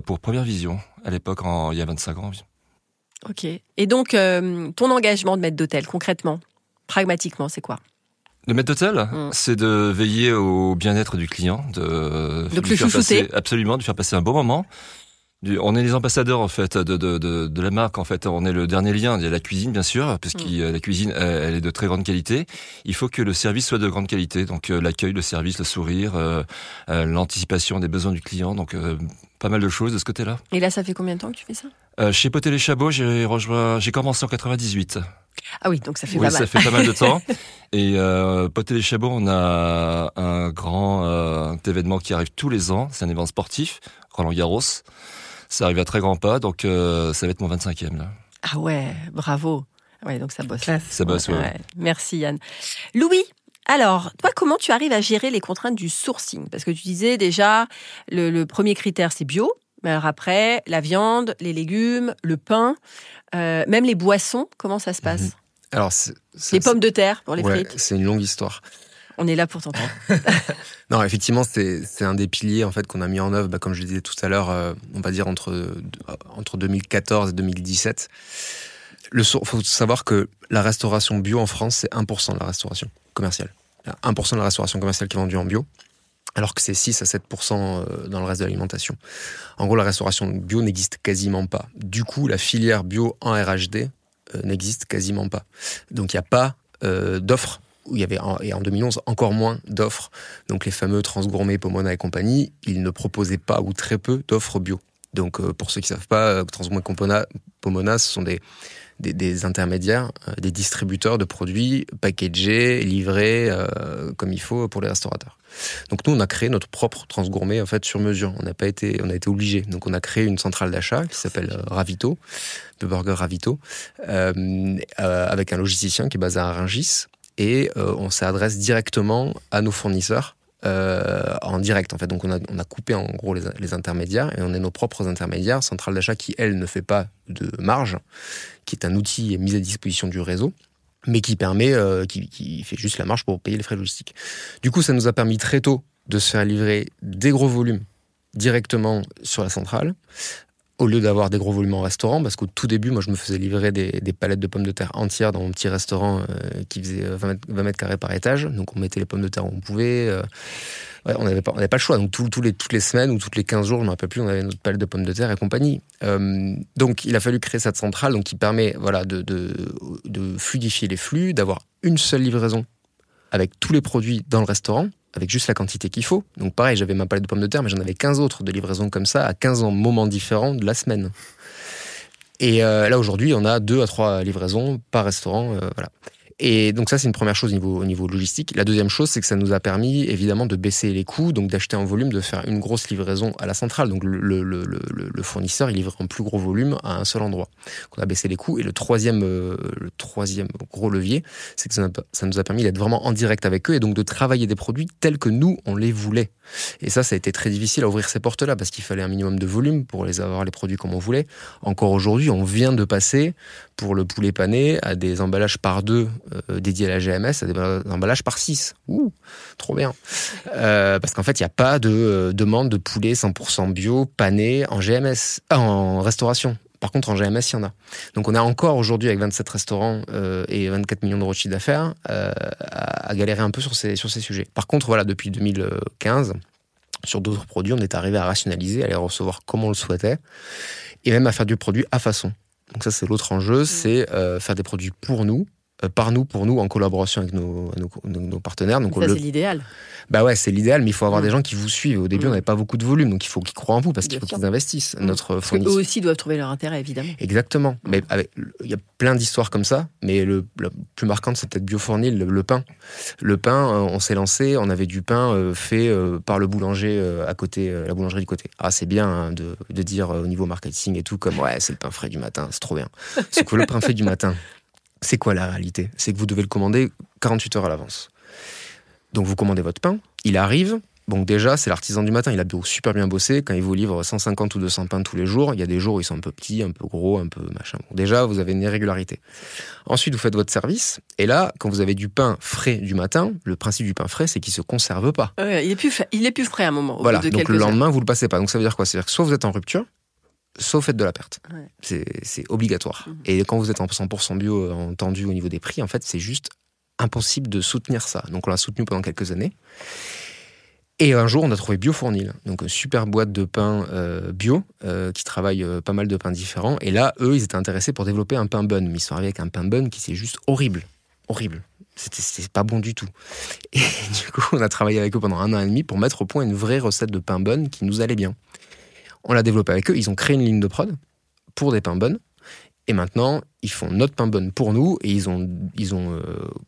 pour Première Vision. À l'époque, il y a 25 ans. Ok. Et donc, ton engagement de maître d'hôtel, concrètement, pragmatiquement, c'est quoi ? Le maître d'hôtel, c'est de veiller au bien-être du client, de le chouchouter. Absolument, de faire passer un bon moment. On est les ambassadeurs en fait de la marque. En fait, on est le dernier lien. Il y a la cuisine bien sûr, parce que la cuisine elle est de très grande qualité. Il faut que le service soit de grande qualité. Donc l'accueil, le service, le sourire, l'anticipation des besoins du client. Donc pas mal de choses de ce côté-là. Et là, ça fait combien de temps que tu fais ça ? Chez Potel et Chabot, j'ai commencé en 98. Ah oui, donc ça fait pas mal. Oui, ça fait pas mal de temps. Et Potel et Chabot, on a un grand événement qui arrive tous les ans. C'est un événement sportif, Roland Garros. Ça arrive à très grands pas, donc ça va être mon 25e là. Ah ouais, bravo. Ouais, donc ça bosse. Ça bosse, ouais. Merci Yann. Louis, alors, toi, comment tu arrives à gérer les contraintes du sourcing ? Parce que tu disais déjà, le premier critère, c'est bio. Mais alors après, la viande, les légumes, le pain, même les boissons, comment ça se passe ? Alors, les pommes de terre pour les frites. C'est une longue histoire. On est là pour t'entendre. Non, effectivement, c'est un des piliers en fait qu'on a mis en œuvre, comme je le disais tout à l'heure, on va dire entre 2014 et 2017. Faut savoir que la restauration bio en France, c'est 1% de la restauration commerciale. Il y a 1% de la restauration commerciale qui est vendue en bio, alors que c'est 6 à 7% dans le reste de l'alimentation. En gros, la restauration bio n'existe quasiment pas. Du coup, la filière bio en RHD n'existe quasiment pas. Donc, il n'y a pas d'offres. Où il y avait, et en 2011, encore moins d'offres. Donc les fameux Transgourmet, Pomona et compagnie, ils ne proposaient pas ou très peu d'offres bio. Donc pour ceux qui ne savent pas, Transgourmet et Pomona, ce sont des intermédiaires, des distributeurs de produits packagés, livrés comme il faut pour les restaurateurs. Donc nous, on a créé notre propre Transgourmet en fait sur mesure. On a été obligés. Donc on a créé une centrale d'achat qui s'appelle Ravito, le burger Ravito, avec un logisticien qui est basé à Rungis. Et on s'adresse directement à nos fournisseurs en direct. En fait. Donc on a coupé en gros les intermédiaires et on est nos propres intermédiaires. Centrale d'achat qui, elle, ne fait pas de marge, qui est un outil mis à disposition du réseau, mais qui permet, qui fait juste la marge pour payer les frais logistiques. Du coup, ça nous a permis très tôt de se faire livrer des gros volumes directement sur la centrale, au lieu d'avoir des gros volumes en restaurant, parce qu'au tout début, moi, je me faisais livrer des palettes de pommes de terre entières dans mon petit restaurant qui faisait 20 mètres carrés par étage. Donc, on mettait les pommes de terre où on pouvait. On n'avait pas le choix. Donc, toutes les semaines ou toutes les 15 jours, je ne me rappelle plus, on avait notre palette de pommes de terre et compagnie. Donc, il a fallu créer cette centrale qui permet de fluidifier les flux, d'avoir une seule livraison avec tous les produits dans le restaurant, avec juste la quantité qu'il faut. Donc pareil, j'avais ma palette de pommes de terre, mais j'en avais 15 autres de livraison comme ça, à 15 moments différents de la semaine. Et là, aujourd'hui, on a 2 à 3 livraisons par restaurant. Voilà. Et donc ça, c'est une première chose au niveau logistique. La deuxième chose, c'est que ça nous a permis, évidemment, de baisser les coûts, donc d'acheter en volume, de faire une grosse livraison à la centrale. Donc le fournisseur, il livre en plus gros volume à un seul endroit. Donc on a baissé les coûts. Et le troisième gros levier, c'est que ça nous a permis d'être vraiment en direct avec eux et donc de travailler des produits tels que nous, on les voulait. Et ça a été très difficile à ouvrir ces portes-là parce qu'il fallait un minimum de volume pour avoir les produits comme on voulait. Encore aujourd'hui, on vient de passer pour le poulet pané à des emballages par 2 dédiés à la GMS, à des emballages par 6. Ouh, trop bien. Parce qu'en fait, il n'y a pas de demande de poulet 100% bio pané en GMS, en restauration. Par contre, en GMS, il y en a. Donc, on est encore aujourd'hui avec 27 restaurants et 24 millions d'euros de chiffre d'affaires à galérer un peu sur ces sujets. Par contre, voilà, depuis 2015, sur d'autres produits, on est arrivé à rationaliser, à les recevoir comme on le souhaitait et même à faire du produit à façon. Donc ça, c'est l'autre enjeu, c'est faire des produits pour nous, par nous, pour nous, en collaboration avec nos partenaires. Donc, ça, c'est l'idéal. Bah ouais, c'est l'idéal, mais il faut avoir des gens qui vous suivent. Au début, on n'avait pas beaucoup de volume, donc il faut qu'ils croient en vous, parce qu'il faut qu'ils investissent. Notre fournisseur. Eux aussi doivent trouver leur intérêt, évidemment. Exactement. Mais il y a plein d'histoires comme ça, mais la plus marquante, c'est peut-être Biofournil, le pain. Le pain, on s'est lancé, on avait du pain fait par le boulanger à côté, la boulangerie du côté. Ah, c'est bien hein, de dire au niveau marketing et tout, comme ouais, c'est le pain frais du matin, c'est trop bien. Sauf que le pain frais du matin, c'est quoi la réalité ? C'est que vous devez le commander 48 heures à l'avance. Donc vous commandez votre pain, il arrive. Donc déjà, c'est l'artisan du matin, il a super bien bossé. Quand il vous livre 150 ou 200 pains tous les jours, il y a des jours où ils sont un peu petits, un peu gros, un peu machin. Bon, déjà, vous avez une irrégularité. Ensuite, vous faites votre service. Et là, quand vous avez du pain frais du matin, le principe du pain frais, c'est qu'il ne se conserve pas. Il est plus frais à un moment. Voilà, donc le lendemain, vous ne le passez pas. Donc ça veut dire quoi ? C'est-à-dire que soit vous êtes en rupture, soit vous faites de la perte. Ouais. C'est obligatoire. Et quand vous êtes en 100% bio, entendu au niveau des prix, en fait, c'est juste impossible de soutenir ça. Donc on l'a soutenu pendant quelques années. Et un jour, on a trouvé Biofournil, donc une super boîte de pain bio qui travaille pas mal de pains différents. Et là, eux, ils étaient intéressés pour développer un pain bun. Mais ils sont arrivés avec un pain bun qui c'est juste horrible. Horrible. C'était pas bon du tout. Et du coup, on a travaillé avec eux pendant 1 an et demi pour mettre au point une vraie recette de pain bun qui nous allait bien. On l'a développé avec eux. Ils ont créé une ligne de prod pour des pains bun. Et maintenant, ils font notre pain bun pour nous et ils ont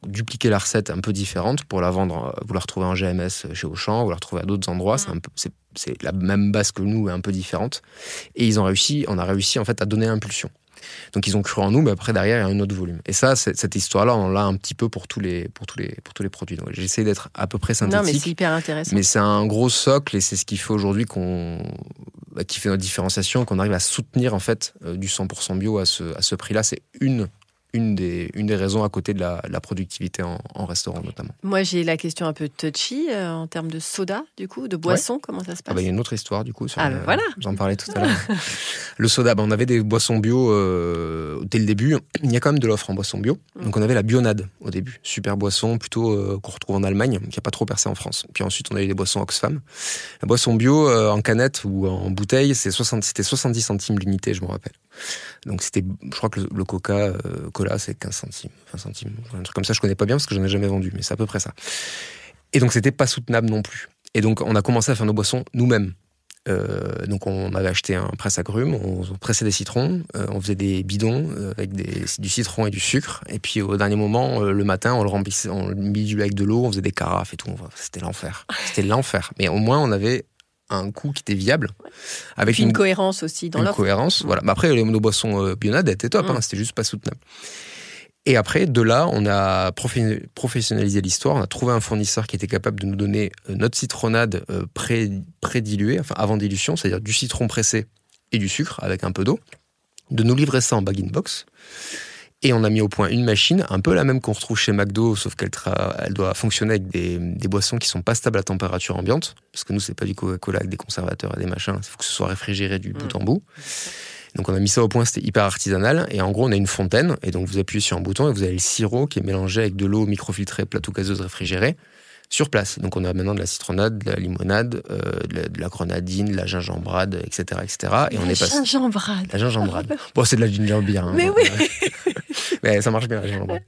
dupliqué la recette un peu différente pour la vendre. Vous la retrouvez en GMS chez Auchan, vous la retrouvez à d'autres endroits. C'est la même base que nous, mais un peu différente. Et on a réussi en fait à donner l'impulsion. Donc ils ont cru en nous, mais après derrière il y a un autre volume. Et ça, cette histoire-là, on l'a un petit peu pour tous les produits. Donc j'essaie d'être à peu près synthétique. Non, mais c'est hyper intéressant. Mais c'est un gros socle et c'est ce qui fait aujourd'hui qui fait notre différenciation, qu'on arrive à soutenir en fait du 100% bio à ce prix-là. C'est une des raisons à côté de la productivité en restaurant notamment. Moi j'ai la question un peu touchy en termes de soda du coup, de boisson, ouais. Comment ça se passe ? Il y a une autre histoire du coup. Voilà. J'en parlais tout à l'heure. Le soda, on avait des boissons bio dès le début. Il y a quand même de l'offre en boisson bio. Donc on avait la Bionade au début, super boisson plutôt qu'on retrouve en Allemagne, qui n'a pas trop percé en France. Puis ensuite on a eu des boissons Oxfam. La boisson bio en canette ou en bouteille, c'était 70 centimes l'unité, je me rappelle. Donc je crois que le Coca-Cola c'est 15 centimes, 20 centimes, un truc comme ça. Je connais pas bien parce que j'en ai jamais vendu, mais c'est à peu près ça. Et donc c'était pas soutenable non plus. Et donc on a commencé à faire nos boissons nous-mêmes. Donc on avait acheté un presse-agrumes, on pressait des citrons, on faisait des bidons avec du citron et du sucre. Et puis au dernier moment, le matin, on le remplissait, on le milieu avec de l'eau, on faisait des carafes et tout. C'était l'enfer. C'était l'enfer. Mais au moins on avait un coût qui était viable. Avec une cohérence aussi dans l'offre. Une cohérence, voilà. Mais après, nos boissons Bionade étaient top, c'était juste pas soutenable. Et après, de là, on a professionnalisé l'histoire, on a trouvé un fournisseur qui était capable de nous donner notre citronnade pré-diluée, enfin avant dilution, c'est-à-dire du citron pressé et du sucre avec un peu d'eau, de nous livrer ça en bag-in-box. Et on a mis au point une machine, un peu la même qu'on retrouve chez McDo, sauf qu'elle doit fonctionner avec des boissons qui sont pas stables à température ambiante, parce que nous, c'est pas du Coca-Cola avec des conservateurs et des machins, il faut que ce soit réfrigéré du bout en bout. Donc on a mis ça au point, c'était hyper artisanal, et en gros, on a une fontaine, et donc vous appuyez sur un bouton, et vous avez le sirop qui est mélangé avec de l'eau microfiltrée, plateau gazeuse réfrigérée, sur place. Donc on a maintenant de la citronnade, de la limonade, de la grenadine, de la gingembrade, etc. Et on est passé... La gingembrade. Bon, c'est de la ginger beer. Hein, mais oui. Mais ça marche bien, la gingembrade.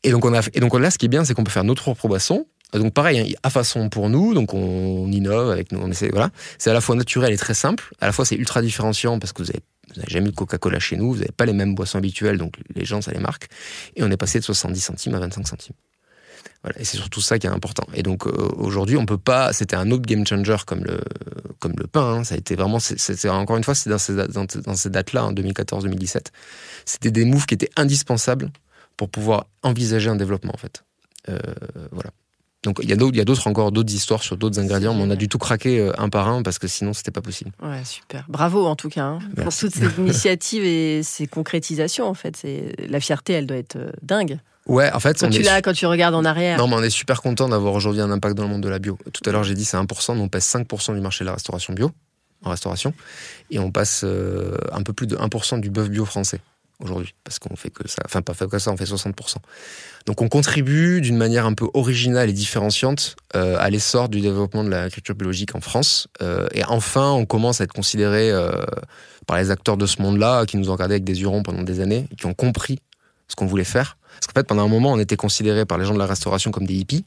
Et donc là, ce qui est bien, c'est qu'on peut faire notre propre boisson. Donc pareil, à façon pour nous, donc on innove avec nous, on essaie, voilà. C'est à la fois naturel et très simple. À la fois, c'est ultra différenciant parce que vous n'avez jamais eu de Coca-Cola chez nous, vous n'avez pas les mêmes boissons habituelles, donc les gens, ça les marque. Et on est passé de 70 centimes à 25 centimes. Voilà, et c'est surtout ça qui est important. Et donc aujourd'hui, on peut pas. C'était un autre game changer comme le pain. Hein. Ça a été vraiment. C'est encore une fois, c'est dans ces dates-là, en 2014-2017. C'était des moves qui étaient indispensables pour pouvoir envisager un développement en fait. Voilà. Donc il y a d'autres histoires sur d'autres ingrédients, mais on a du tout craqué un par un parce que sinon c'était pas possible. Ouais, super. Bravo en tout cas pour toutes ces initiatives et ces concrétisations en fait. La fierté, elle doit être dingue. Ouais, en fait, quand tu regardes en arrière. Non, mais on est super content d'avoir aujourd'hui un impact dans le monde de la bio. Tout à l'heure, j'ai dit c'est 1%, nous on pèse 5% du marché de la restauration bio, en restauration, et on passe un peu plus de 1% du bœuf bio français aujourd'hui, parce qu'on fait que ça, enfin pas fait que ça, on fait 60%. Donc on contribue d'une manière un peu originale et différenciante à l'essor du développement de l'agriculture biologique en France, et enfin on commence à être considéré par les acteurs de ce monde-là, qui nous ont regardé avec des hurons pendant des années, et qui ont compris ce qu'on voulait faire. Parce qu'en fait, pendant un moment, on était considérés par les gens de la restauration comme des hippies.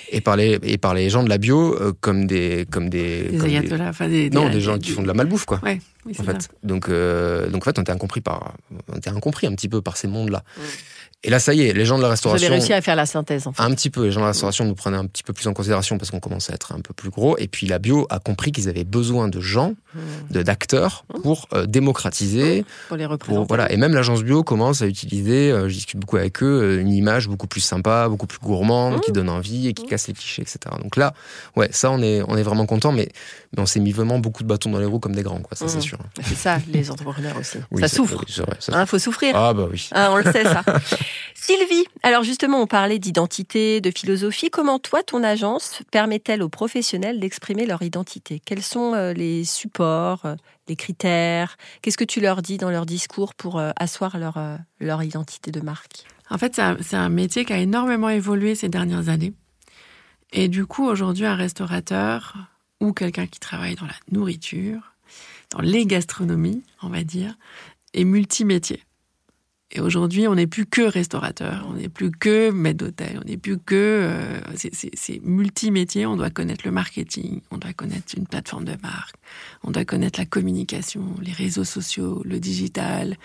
Et par les gens de la bio comme des ayatollahs, des gens qui font de la malbouffe, quoi. Ouais, oui, c'est en fait. ça. Donc en fait, on était incompris un petit peu par ces mondes-là. Et là, ça y est, les gens de la restauration... Vous avez réussi à faire la synthèse, en fait. Un petit peu. Les gens de la restauration nous prenaient un petit peu plus en considération parce qu'on commençait à être un peu plus gros. Et puis la bio a compris qu'ils avaient besoin de gens, d'acteurs pour démocratiser. Pour les représenter. Et même l'agence bio commence à utiliser, je discute beaucoup avec eux, une image beaucoup plus sympa, beaucoup plus gourmande, qui donne envie et qui casse les clichés, etc. Donc là, ouais, ça, on est vraiment content, mais on s'est mis vraiment beaucoup de bâtons dans les roues comme des grands, quoi. Ça, c'est sûr. C'est ça, les entrepreneurs aussi. Oui, ça souffre. Oui, c'est vrai, faut souffrir. Ah bah oui. On le sait, ça. Sylvie, alors justement, on parlait d'identité, de philosophie. Comment toi, ton agence permet-elle aux professionnels d'exprimer leur identité ? Quels sont les supports, les critères ? Qu'est-ce que tu leur dis dans leur discours pour asseoir leur identité de marque ? En fait, c'est un métier qui a énormément évolué ces dernières années. Et du coup, aujourd'hui, un restaurateur ou quelqu'un qui travaille dans la nourriture, dans les gastronomies, on va dire, est multimétier. Et aujourd'hui, on n'est plus que restaurateur, on n'est plus que maître d'hôtel, on n'est plus que... c'est multimétier, on doit connaître le marketing, on doit connaître une plateforme de marque, on doit connaître la communication, les réseaux sociaux, le digital.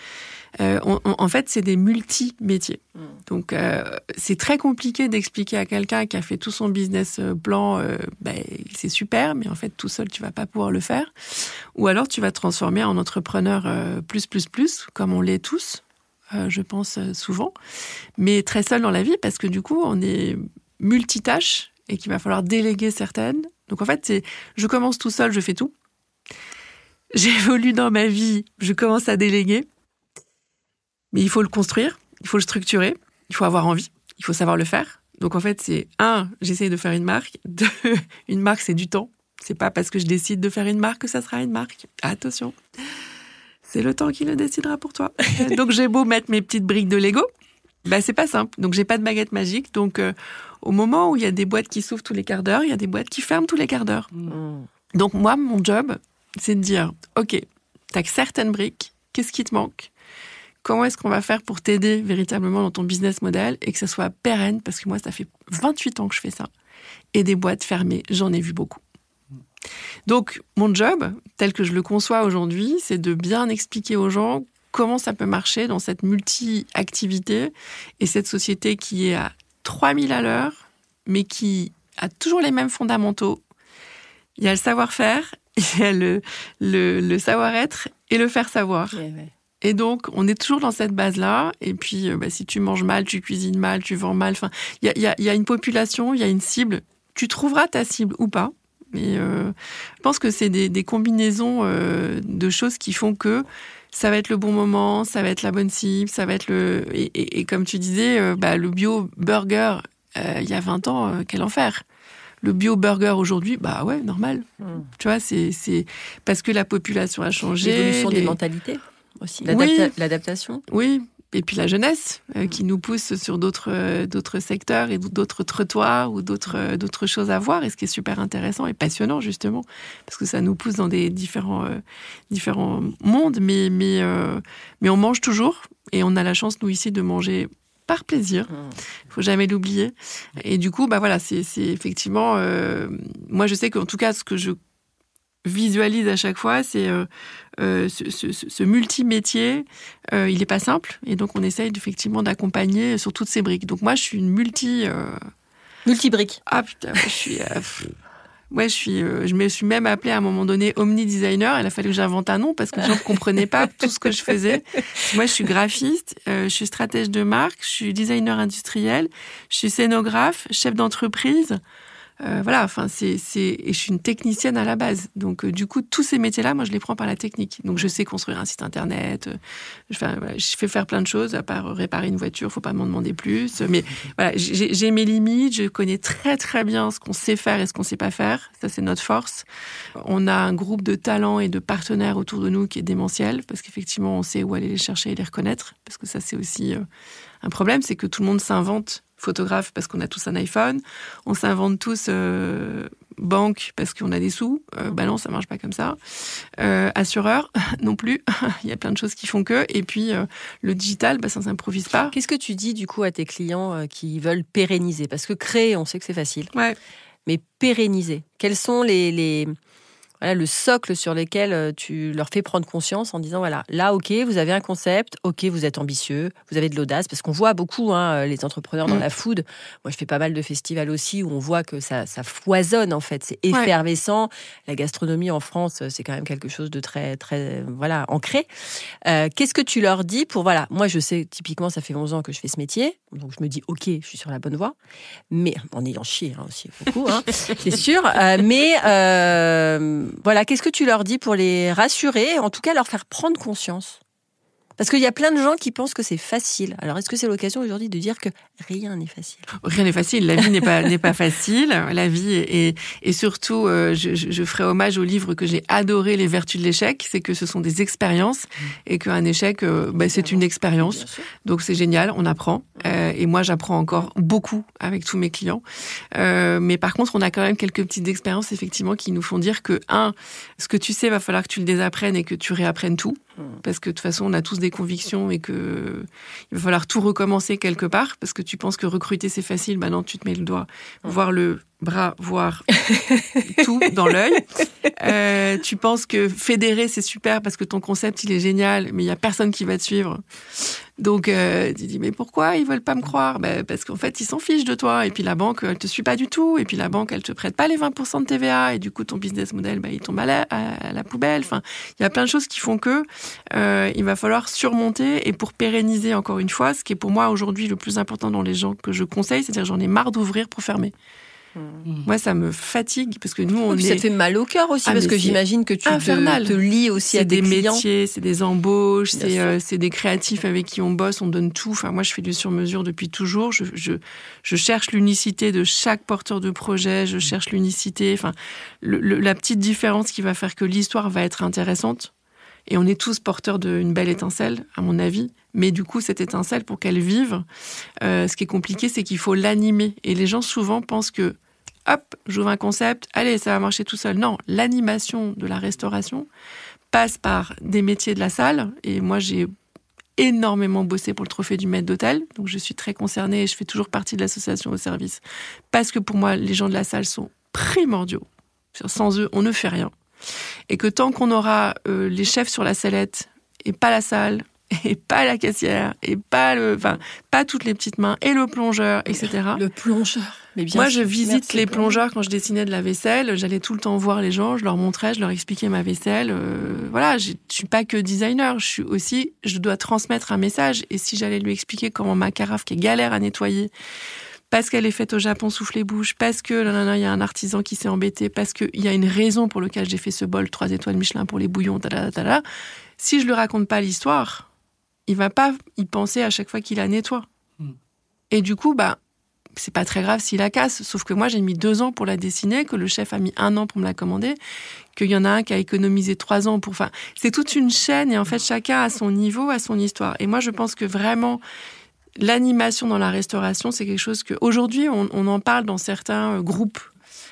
En fait, c'est des multimétiers. Donc, c'est très compliqué d'expliquer à quelqu'un qui a fait tout son business plan, c'est super, mais en fait, tout seul, tu vas pas pouvoir le faire. Ou alors, tu vas te transformer en entrepreneur plus, comme on l'est tous. Je pense souvent, mais très seul dans la vie parce que du coup, on est multitâche et qu'il va falloir déléguer certaines. Donc en fait, je commence tout seul, je fais tout. J'évolue dans ma vie, je commence à déléguer, mais il faut le construire, il faut le structurer, il faut avoir envie, il faut savoir le faire. Donc en fait, c'est 1, j'essaye de faire une marque. 2, une marque, c'est du temps. C'est pas parce que je décide de faire une marque que ça sera une marque. Attention. C'est le temps qui le décidera pour toi. Donc, j'ai beau mettre mes petites briques de Lego, c'est pas simple. Donc, j'ai pas de baguette magique. Donc, au moment où il y a des boîtes qui s'ouvrent tous les quarts d'heure, il y a des boîtes qui ferment tous les quarts d'heure. Donc, moi, mon job, c'est de dire, OK, t'as certaines briques, qu'est-ce qui te manque ? Comment est-ce qu'on va faire pour t'aider véritablement dans ton business model et que ça soit pérenne ? Parce que moi, ça fait 28 ans que je fais ça. Et des boîtes fermées, j'en ai vu beaucoup. Donc, mon job, tel que je le conçois aujourd'hui, c'est de bien expliquer aux gens comment ça peut marcher dans cette multi-activité et cette société qui est à 3000 à l'heure, mais qui a toujours les mêmes fondamentaux. Il y a le savoir-faire, il y a le savoir-être et le faire savoir. Ouais. Et donc, on est toujours dans cette base-là. Et puis, si tu manges mal, tu cuisines mal, tu vends mal. Enfin, il y a une population, il y a une cible. Tu trouveras ta cible ou pas. Mais je pense que c'est des combinaisons de choses qui font que ça va être le bon moment, ça va être la bonne cible, ça va être et comme tu disais, le bio burger, il y a 20 ans, quel enfer. Le bio burger aujourd'hui, ouais, normal. Tu vois, c'est parce que la population a changé. L'évolution des mentalités aussi. L'adaptation. Oui. Et puis la jeunesse qui nous pousse sur d'autres secteurs et d'autres trottoirs ou d'autres choses à voir, et ce qui est super intéressant et passionnant justement, parce que ça nous pousse dans des différents mondes, mais on mange toujours, et on a la chance, nous ici, de manger par plaisir. Il faut jamais l'oublier. Et du coup, c'est effectivement... moi, je sais qu'en tout cas, ce que je visualise à chaque fois, c'est ce multi-métier, il n'est pas simple, et donc on essaye effectivement d'accompagner sur toutes ces briques. Donc moi, je suis une multi-brique. Ah putain, je me suis même appelée à un moment donné omni-designer. Il a fallu que j'invente un nom parce que les gens ne comprenaient pas tout ce que je faisais. Moi, je suis graphiste, je suis stratège de marque, je suis designer industriel, je suis scénographe, chef d'entreprise. Et je suis une technicienne à la base. Donc, du coup, tous ces métiers-là, moi, je les prends par la technique. Donc, je sais construire un site internet. Je fais faire plein de choses, à part réparer une voiture, faut pas m'en demander plus. Mais voilà, j'ai mes limites. Je connais très, très bien ce qu'on sait faire et ce qu'on sait pas faire. Ça, c'est notre force. On a un groupe de talents et de partenaires autour de nous qui est démentiel, parce qu'effectivement, on sait où aller les chercher et les reconnaître. Parce que ça, c'est aussi un problème, c'est que tout le monde s'invente photographe parce qu'on a tous un iPhone, on s'invente tous banque parce qu'on a des sous. Bah non, ça marche pas comme ça. Assureur, non plus. Il y a plein de choses qui font que. Et puis, le digital, bah, ça s'improvise pas. Qu'est-ce que tu dis, du coup, à tes clients qui veulent pérenniser ? Parce que créer, on sait que c'est facile. Ouais. Mais pérenniser, quels sont le socle sur lequel tu leur fais prendre conscience en disant, voilà, là, ok, vous avez un concept, ok, vous êtes ambitieux, vous avez de l'audace, parce qu'on voit beaucoup les entrepreneurs dans la food. Moi, je fais pas mal de festivals aussi où on voit que ça foisonne, en fait. C'est effervescent. La gastronomie en France, c'est quand même quelque chose de très, très, ancré. Qu'est-ce que tu leur dis pour, moi, je sais, typiquement, ça fait 11 ans que je fais ce métier, donc je me dis, ok, je suis sur la bonne voie, mais en ayant chié aussi beaucoup, c'est sûr, mais qu'est-ce que tu leur dis pour les rassurer, en tout cas leur faire prendre conscience ? Parce qu'il y a plein de gens qui pensent que c'est facile. Alors, est-ce que c'est l'occasion aujourd'hui de dire que rien n'est facile ? Rien n'est facile. La vie n'est pas facile. La vie et surtout, je ferai hommage au livre que j'ai adoré, Les Vertus de l'échec. C'est que ce sont des expériences et qu'un échec, c'est une expérience. Donc, c'est génial. On apprend. Et moi, j'apprends encore beaucoup avec tous mes clients. Mais par contre, on a quand même quelques petites expériences, effectivement, qui nous font dire que, ce que tu sais, va falloir que tu le désapprennes et que tu réapprennes tout. Parce que de toute façon, on a tous des convictions et que il va falloir tout recommencer quelque part. Parce que tu penses que recruter, c'est facile. Bah non, tu te mets le doigt, voir le bras, voir tout dans l'œil. Tu penses que fédérer, c'est super parce que ton concept, il est génial, mais il y a personne qui va te suivre. Donc, tu dis, mais pourquoi ils veulent pas me croire ? Parce qu'en fait, ils s'en fichent de toi. Et puis, la banque, elle te suit pas du tout. Et puis, la banque, elle te prête pas les 20% de TVA. Et du coup, ton business model, il tombe à la poubelle. Enfin, il y a plein de choses qui font que il va falloir surmonter. Et pour pérenniser, encore une fois, ce qui est pour moi aujourd'hui le plus important dans les gens que je conseille, c'est-à-dire j'en ai marre d'ouvrir pour fermer. Moi, ça me fatigue parce que nous, ça te fait mal au cœur aussi parce que j'imagine que tu te lies aussi à des clients. C'est des métiers, c'est des embauches, c'est des créatifs avec qui on bosse, on donne tout. Enfin, moi, je fais du sur-mesure depuis toujours. Je cherche l'unicité de chaque porteur de projet. Je cherche l'unicité. Enfin, la petite différence qui va faire que l'histoire va être intéressante. Et on est tous porteurs d'une belle étincelle, à mon avis. Mais du coup, cette étincelle, pour qu'elle vive, ce qui est compliqué, c'est qu'il faut l'animer. Et les gens, souvent, pensent que, hop, j'ouvre un concept, allez, ça va marcher tout seul. Non, l'animation de la restauration passe par des métiers de la salle. Et moi, j'ai énormément bossé pour le trophée du maître d'hôtel. Donc, je suis très concernée et je fais toujours partie de l'association au service. Parce que pour moi, les gens de la salle sont primordiaux. Sans eux, on ne fait rien. Et que tant qu'on aura les chefs sur la sellette et pas la salle et pas la caissière et pas toutes les petites mains et le plongeur, etc. Le plongeur. Mais bien moi, je visite les plongeurs quand je dessinais de la vaisselle. J'allais tout le temps voir les gens, je leur montrais, je leur expliquais ma vaisselle. Je suis pas que designer, je dois transmettre un message. Et si j'allais lui expliquer comment ma carafe qui est galère à nettoyer, parce qu'elle est faite au Japon souffle les bouches, parce que il y a un artisan qui s'est embêté, parce qu'il y a une raison pour laquelle j'ai fait ce bol 3 étoiles Michelin pour les bouillons, si je lui raconte pas l'histoire, il va pas y penser à chaque fois qu'il la nettoie. Et du coup, c'est pas très grave s'il la casse, sauf que moi j'ai mis 2 ans pour la dessiner, que le chef a mis 1 an pour me la commander, qu'il y en a un qui a économisé 3 ans pour... Enfin, c'est toute une chaîne et en fait chacun a son niveau, a son histoire. Et moi je pense que vraiment... L'animation dans la restauration, c'est quelque chose que aujourd'hui on en parle dans certains groupes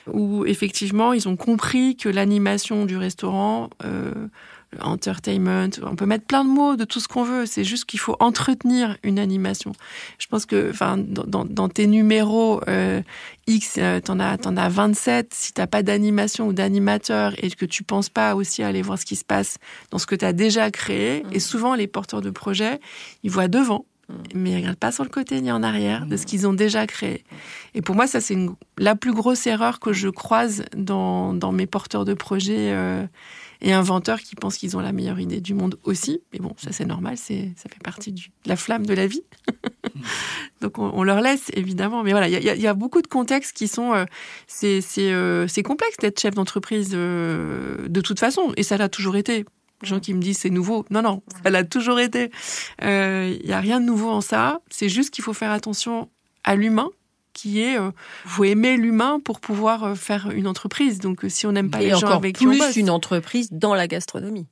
où effectivement ils ont compris que l'animation du restaurant, entertainment, on peut mettre plein de mots de tout ce qu'on veut. C'est juste qu'il faut entretenir une animation. Je pense que, dans tes numéros X, t'en as 27. Si t'as pas d'animation ou d'animateur et que tu penses pas aussi à aller voir ce qui se passe dans ce que t'as déjà créé, et souvent les porteurs de projets, ils voient devant. Mais ils ne regardent pas sur le côté ni en arrière de ce qu'ils ont déjà créé. Et pour moi, ça, c'est la plus grosse erreur que je croise dans mes porteurs de projets et inventeurs qui pensent qu'ils ont la meilleure idée du monde aussi. Mais bon, ça, c'est normal, ça fait partie de la flamme de la vie. Donc, on leur laisse, évidemment. Mais voilà, il y a beaucoup de contextes qui sont... c'est complexe d'être chef d'entreprise de toute façon. Et ça l'a toujours été. Les gens qui me disent c'est nouveau. Non, ça l'a toujours été. Il n'y a rien de nouveau en ça. C'est juste qu'il faut faire attention à l'humain, faut aimer l'humain pour pouvoir faire une entreprise. Donc si on n'aime pas les gens avec qui on bosse... Et encore plus une entreprise dans la gastronomie.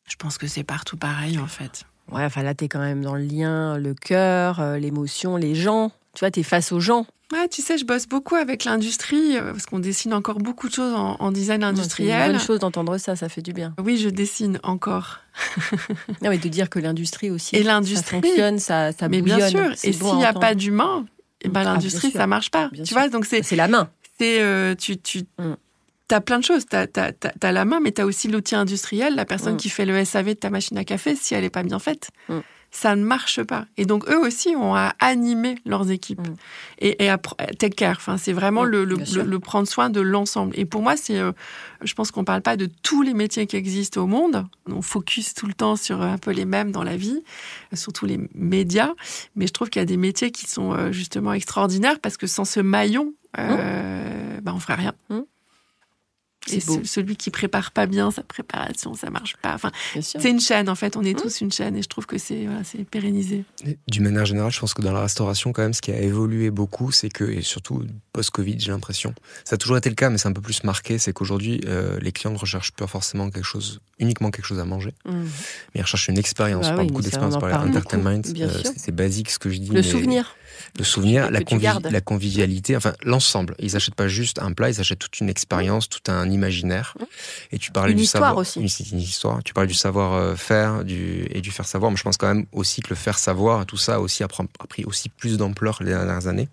Je pense que c'est partout pareil en fait. Ouais, là t'es quand même dans le lien, le cœur, l'émotion, les gens. Tu vois, t'es face aux gens. Ouais, tu sais, je bosse beaucoup avec l'industrie parce qu'on dessine encore beaucoup de choses en design industriel. C'est une bonne chose d'entendre ça fait du bien. Oui, je dessine encore. Non, mais de dire que l'industrie aussi, et l'industrie, ça fonctionne, ça mais bouillonne. bien sûr, et s'il n'y a pas d'humain, l'industrie, ça marche pas. Bien tu sûr. vois, donc c'est la main. T'as plein de choses. T'as la main, mais t'as aussi l'outil industriel, la personne qui fait le SAV de ta machine à café, si elle n'est pas bien faite. Ça ne marche pas. Et donc, eux aussi ont à animer leurs équipes et à take care. Enfin, c'est vraiment le prendre soin de l'ensemble. Et pour moi, je pense qu'on ne parle pas de tous les métiers qui existent au monde. On focus tout le temps sur un peu les mêmes dans la vie, surtout les médias. Mais je trouve qu'il y a des métiers qui sont justement extraordinaires parce que sans ce maillon, on ne ferait rien. Et celui qui prépare pas bien sa préparation, ça marche pas. Enfin, c'est une chaîne, en fait. On est tous une chaîne et je trouve que c'est pérennisé. D'une manière générale, je pense que dans la restauration, quand même, ce qui a évolué beaucoup, c'est que, et surtout post-Covid, j'ai l'impression, ça a toujours été le cas, mais c'est un peu plus marqué, c'est qu'aujourd'hui, les clients ne recherchent pas forcément uniquement quelque chose à manger, mais ils recherchent une expérience. On parle beaucoup d'expérience par l'entertainment. C'est basique ce que je dis. Le souvenir, la convivialité, enfin l'ensemble. Ils n'achètent pas juste un plat, ils achètent toute une expérience, tout un imaginaire. Et tu parlais une du histoire savoir aussi. Une histoire. Tu parlais du savoir-faire et du faire savoir. Mais je pense quand même aussi que le faire savoir, tout ça aussi a pris aussi plus d'ampleur les dernières années.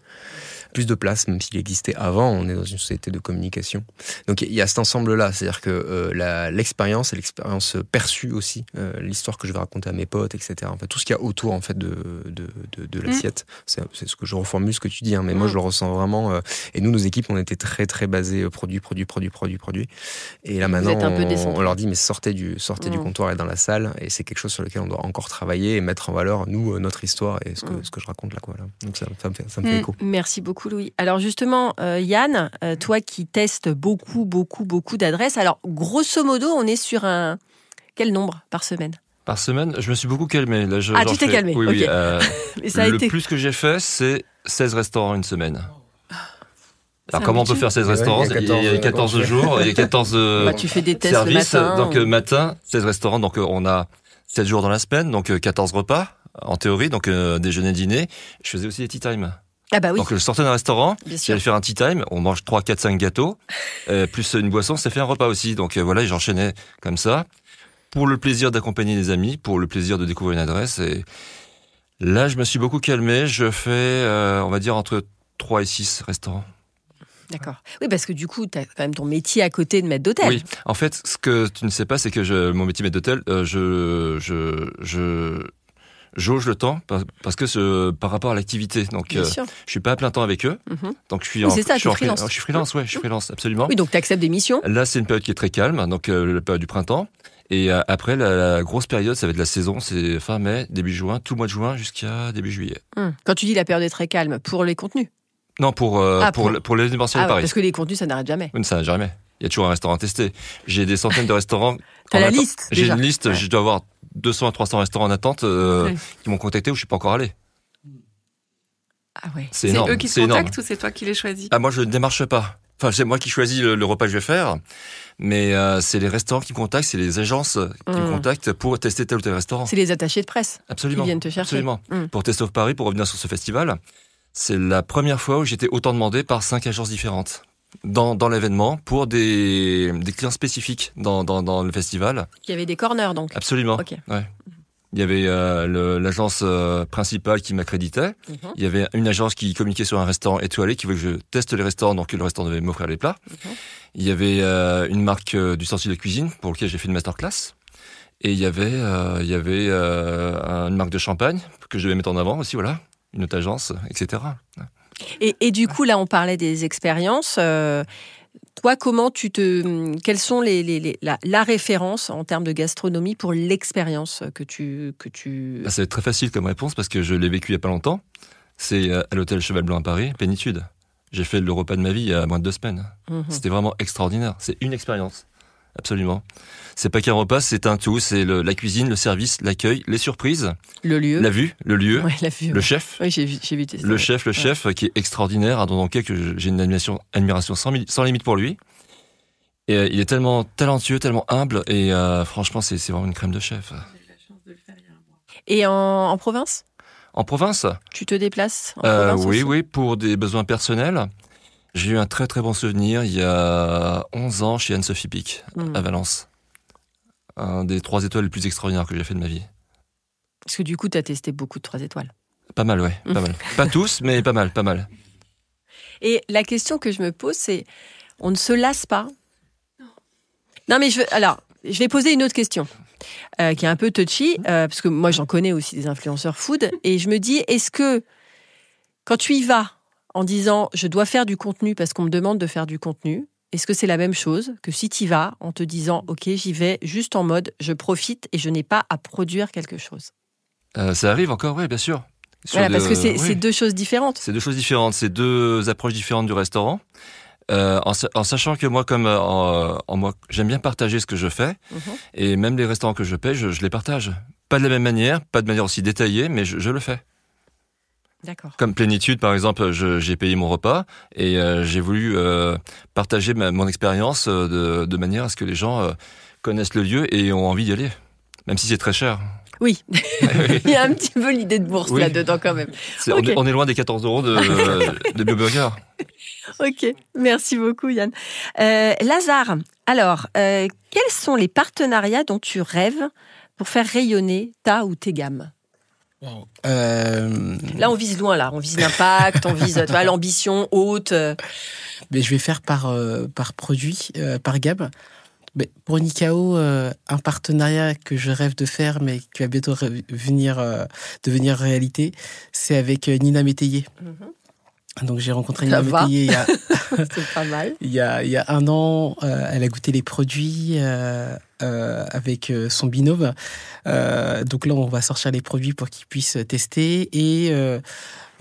Plus de place, même s'il existait avant, on est dans une société de communication. Donc il y a cet ensemble-là, c'est-à-dire que l'expérience et l'expérience perçue aussi, l'histoire que je vais raconter à mes potes, etc. Enfin, tout ce qu'il y a autour en fait de l'assiette, c'est ce que je reformule ce que tu dis, hein, mais moi je le ressens vraiment. Et nous, nos équipes, on était très très basés produit. Et là maintenant, on leur dit mais sortez du comptoir et dans la salle, et c'est quelque chose sur lequel on doit encore travailler et mettre en valeur nous notre histoire et ce que je raconte là, quoi. Là. Donc ça me fait écho. Merci beaucoup, Louis. Alors justement, Yann, toi qui testes beaucoup d'adresses, alors grosso modo, on est sur quel nombre par semaine ? Par semaine, je me suis beaucoup calmé. Là, tu t'es calmé. Oui, okay. Mais ça a été... plus que j'ai fait, c'est 16 restaurants une semaine. Alors comment on peut faire 16 restaurants ? Il y a 14 jours, il y a 14 tu fais des tests services. le matin. Donc matin, 16 restaurants, donc on a 7 jours dans la semaine, donc 14 repas, en théorie, donc déjeuner, dîner. Je faisais aussi des tea time. Ah bah oui. Donc je sortais d'un restaurant, j'allais faire un tea time, on mange 3, 4, 5 gâteaux, plus une boisson, ça fait un repas aussi. Donc voilà, j'enchaînais comme ça, pour le plaisir d'accompagner des amis, pour le plaisir de découvrir une adresse. Et là, je me suis beaucoup calmé, je fais, on va dire, entre 3 et 6 restaurants. D'accord. Oui, parce que du coup, tu as quand même ton métier à côté de maître d'hôtel. Oui, en fait, ce que tu ne sais pas, c'est que mon métier maître d'hôtel, jauge le temps parce que par rapport à l'activité. Donc, je suis pas à plein temps avec eux. Donc, je suis freelance. Je suis freelance, je suis freelance, absolument. Oui, donc tu acceptes des missions. Là, c'est une période qui est très calme, donc la période du printemps. Et après, la grosse période, ça va être la saison, c'est fin mai, début juin, tout le mois de juin jusqu'à début juillet. Quand tu dis la période est très calme, pour les contenus ? Non, pour l'événementiel de Paris. Parce que les contenus, ça n'arrête jamais. Oui, ça n'arrête jamais. Il y a toujours un restaurant à tester. J'ai des centaines de restaurants. T'as la liste J'ai une liste, je dois avoir 200 à 300 restaurants en attente qui m'ont contacté où je suis pas encore allé. Ah ouais. C'est énorme. C'est eux qui te contactent ou c'est toi qui les choisis ? Ah, moi, je ne démarche pas. Enfin, c'est moi qui choisis le repas que je vais faire, mais c'est les restaurants qui me contactent, c'est les agences qui me contactent pour tester tel ou tel restaurant. C'est les attachés de presse qui viennent te chercher. Absolument. Pour Taste of Paris, pour revenir sur ce festival, c'est la première fois où j'étais autant demandé par 5 agences différentes dans l'événement pour des clients spécifiques dans le festival. Il y avait des corners donc. Absolument. Okay. Ouais. Il y avait l'agence principale qui m'accréditait. Il y avait une agence qui communiquait sur un restaurant étoilé qui voulait que je teste les restaurants, donc le restaurant devait m'offrir les plats. Il y avait une marque d'ustensiles de cuisine pour lequel j'ai fait une masterclass. Et il y avait une marque de champagne que je devais mettre en avant aussi, voilà, une autre agence, etc. Et du coup, là, on parlait des expériences. Toi, quelles sont la référence en termes de gastronomie pour l'expérience que tu... Ça va être très facile comme réponse parce que je l'ai vécu il n'y a pas longtemps. C'est à l'hôtel Cheval Blanc à Paris, Plénitude. J'ai fait le repas de ma vie il y a moins de 2 semaines. C'était vraiment extraordinaire. C'est une expérience. Absolument. C'est pas qu'un repas, c'est un tout. C'est la cuisine, le service, l'accueil, les surprises. Le lieu. La vue, le lieu. Ouais, la vue. Le chef. Oui, j'ai vu ça. Le chef qui est extraordinaire, à Don que j'ai une admiration sans limite pour lui. Et il est tellement talentueux, tellement humble, et franchement, c'est vraiment une crème de chef. Et en province ? En province? Tu te déplaces en province aussi? Oui, pour des besoins personnels. J'ai eu un très très bon souvenir il y a 11 ans chez Anne-Sophie Pic, à Valence. Un des 3 étoiles les plus extraordinaires que j'ai fait de ma vie. Parce que du coup, tu as testé beaucoup de 3 étoiles. Pas mal, ouais, pas mal. Pas tous, mais pas mal. Et la question que je me pose, c'est, on ne se lasse pas? Non, mais je vais poser une autre question, qui est un peu touchy, parce que moi, j'en connais aussi des influenceurs food, et je me dis, est-ce que, quand tu y vas, en disant, je dois faire du contenu parce qu'on me demande de faire du contenu, est-ce que c'est la même chose que si tu y vas en te disant, ok, j'y vais juste en mode, je profite et je n'ai pas à produire quelque chose? Ça arrive encore, oui, bien sûr. Voilà, parce que c'est 2 choses différentes. C'est 2 choses différentes, c'est 2 approches différentes du restaurant. En sachant que moi, moi, j'aime bien partager ce que je fais, et même les restaurants que je paie, je les partage. Pas de la même manière, pas de manière aussi détaillée, mais je le fais. D'accord. Comme Plénitude, par exemple, j'ai payé mon repas et j'ai voulu partager mon expérience de manière à ce que les gens connaissent le lieu et ont envie d'y aller, même si c'est très cher. Oui, il y a un petit peu l'idée de bourse là-dedans quand même. Okay. On est loin des 14 € de BioBurger. Ok, merci beaucoup Yann. Lazare, alors, quels sont les partenariats dont tu rêves pour faire rayonner ta ou tes gammes? Là, on vise loin, on vise l'impact, on vise l'ambition haute. Mais je vais faire par produit, par gamme. Mais pour Nikao, un partenariat que je rêve de faire, mais qui va bientôt devenir réalité, c'est avec Nina Métayer. Donc j'ai rencontré Nina Métayer c'est pas mal. il y a 1 an. Elle a goûté les produits avec son binôme. Donc là, on va sortir les produits pour qu'ils puissent tester. Et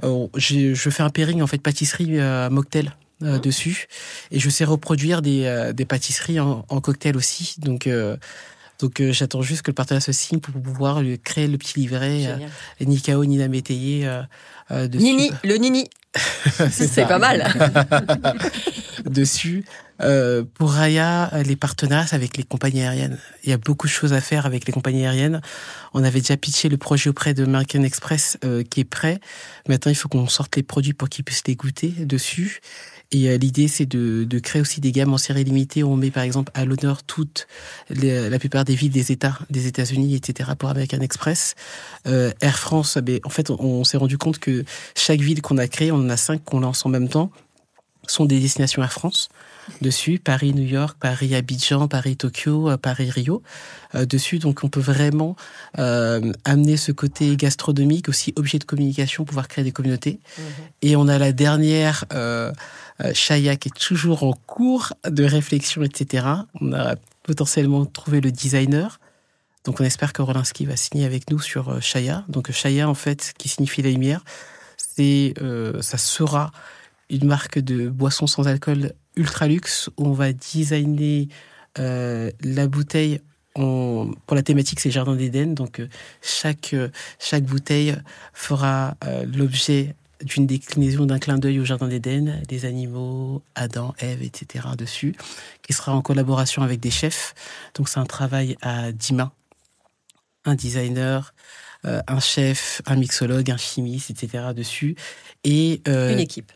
je fais un pairing en fait pâtisserie mocktail dessus. Et je sais reproduire des pâtisseries en cocktail aussi. Donc j'attends juste que le partenaire se signe pour pouvoir créer le petit livret Nikao, Nina Métayer dessus. Nini, le Nini. c'est pas mal. Dessus. Pour Raya, les partenariats, c'est avec les compagnies aériennes. Il y a beaucoup de choses à faire avec les compagnies aériennes. On avait déjà pitché le projet auprès de American Express qui est prêt. Maintenant, il faut qu'on sorte les produits pour qu'ils puissent les goûter dessus. Et l'idée, c'est de créer aussi des gammes en série limitée où on met, par exemple, à l'honneur la plupart des villes des États-Unis, etc., pour American Express. Air France, en fait, on s'est rendu compte que chaque ville qu'on a créée, on en a 5 qu'on lance en même temps, sont des destinations Air France. Dessus, Paris, New York, Paris, Abidjan, Paris, Tokyo, Paris, Rio. Dessus, donc on peut vraiment amener ce côté gastronomique, aussi objet de communication, pouvoir créer des communautés. Et on a la dernière, Shaya, qui est toujours en cours de réflexion, etc. On a potentiellement trouvé le designer. Donc on espère que Rolinski va signer avec nous sur Shaya. Donc Shaya, en fait, qui signifie la lumière, ça sera une marque de boissons sans alcool ultra luxe où on va designer la bouteille pour la thématique, c'est Jardin d'Éden. Donc chaque bouteille fera l'objet d'une déclinaison d'un clin d'œil au Jardin d'Éden, des animaux, Adam, Ève, etc. dessus, qui sera en collaboration avec des chefs. Donc c'est un travail à 10 mains. Un designer, un chef, un mixologue, un chimiste, etc. dessus. Et une équipe.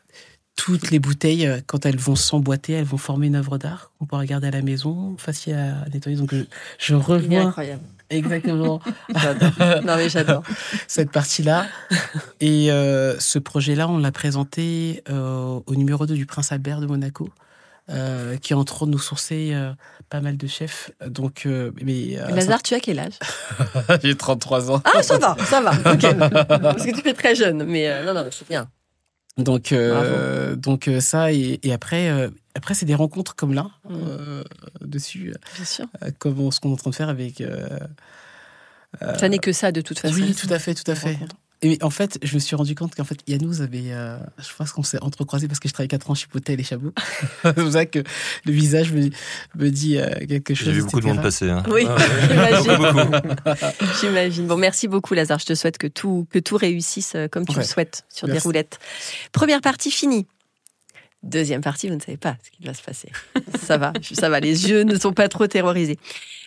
Toutes les bouteilles, quand elles vont s'emboîter, elles vont former une œuvre d'art qu'on pourra garder à la maison, facile à nettoyer. Donc je revois. Il est incroyable. Exactement. J'adore. Non mais j'adore. Cette partie-là. Et ce projet-là, on l'a présenté au numéro 2 du Prince Albert de Monaco, qui est en train de nous sourcer pas mal de chefs. Donc, Lazare, tu as quel âge? J'ai 33 ans. Ah, ça va. Okay. Parce que tu fais très jeune, mais non, c'est bien. Donc ça, et après c'est des rencontres comme là, dessus. Bien sûr. Comme ce qu'on est en train de faire avec... ça n'est que ça, de toute façon. Oui, tout à fait. Et en fait, je me suis rendu compte qu'en fait, Yannouz avait... je pense qu'on s'est entrecroisés parce que je travaillais 4 ans chez Potel et Chabot. C'est pour ça que le visage me dit quelque chose. J'ai vu beaucoup de monde passer. Hein. Oui, j'imagine. Beaucoup. J'imagine. Bon, merci beaucoup, Lazare. Je te souhaite que tout réussisse comme tu le souhaites sur des roulettes. Première partie finie. Deuxième partie, vous ne savez pas ce qui va se passer. Ça va, les yeux ne sont pas trop terrorisés.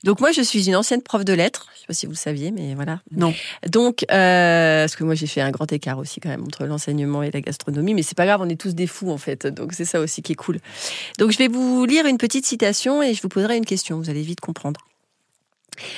Donc moi, je suis une ancienne prof de lettres. Je ne sais pas si vous le saviez, mais voilà. Non. Donc, parce que moi, j'ai fait un grand écart aussi quand même entre l'enseignement et la gastronomie, mais c'est pas grave, on est tous des fous en fait. Donc c'est ça aussi qui est cool. Donc je vais vous lire une petite citation et je vous poserai une question. Vous allez vite comprendre.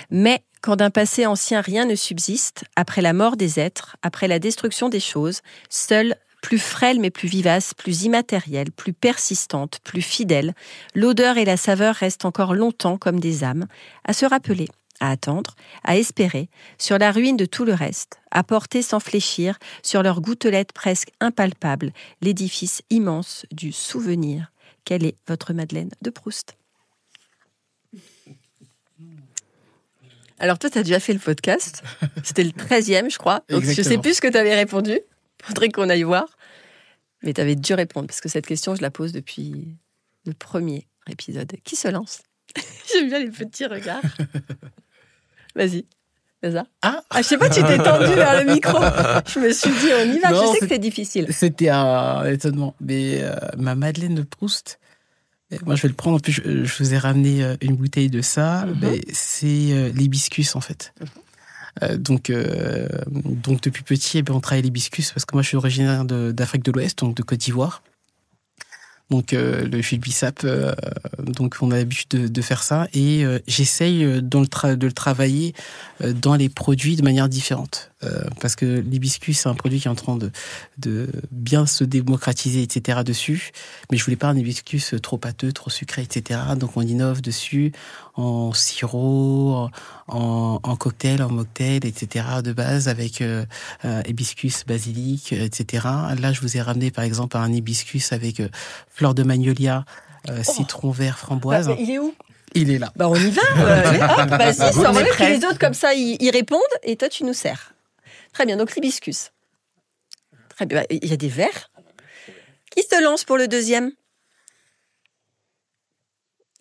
Mais quand d'un passé ancien rien ne subsiste, après la mort des êtres, après la destruction des choses, seul plus frêle mais plus vivace, plus immatérielle, plus persistante, plus fidèle, l'odeur et la saveur restent encore longtemps comme des âmes, à se rappeler, à attendre, à espérer, sur la ruine de tout le reste, à porter sans fléchir, sur leur gouttelette presque impalpable, l'édifice immense du souvenir. Quelle est votre Madeleine de Proust ? Alors toi, tu as déjà fait le podcast. C'était le 13e, je crois. Donc je ne sais plus ce que tu avais répondu. Faudrait qu'on aille voir. Mais tu avais dû répondre, parce que cette question, je la pose depuis le premier épisode. Qui se lance ? J'aime bien les petits regards. Vas-y. Vas-y. Je sais pas, tu t'es tendu vers le micro. Je me suis dit, on y va. Non, je sais que c'est difficile. C'était un étonnement. Mais ma Madeleine de Proust, moi je vais le prendre. En plus, je vous ai ramené une bouteille de ça. Mais c'est l'hibiscus, en fait. Donc depuis petit, on travaille l'hibiscus parce que moi je suis originaire d'Afrique de l'Ouest, donc de Côte d'Ivoire. Donc le jus de bissap, donc on a l'habitude de faire ça et j'essaye de le travailler dans les produits de manière différente parce que l'hibiscus c'est un produit qui est en train de bien se démocratiser, etc. dessus. Mais je voulais pas un hibiscus trop pâteux, trop sucré, etc. Donc on innove dessus en sirop, en cocktail, en mocktail, etc. de base avec hibiscus, basilic, etc. Là je vous ai ramené par exemple un hibiscus avec fleur de magnolia, citron vert, framboise. Il est où ? Il est là. On y va. Hop, vas-y, sors-le, puis les autres comme ça ils répondent et toi tu nous sers. Très bien, donc l'hibiscus. Très bien, il y a des verres. Qui se lance pour le deuxième ?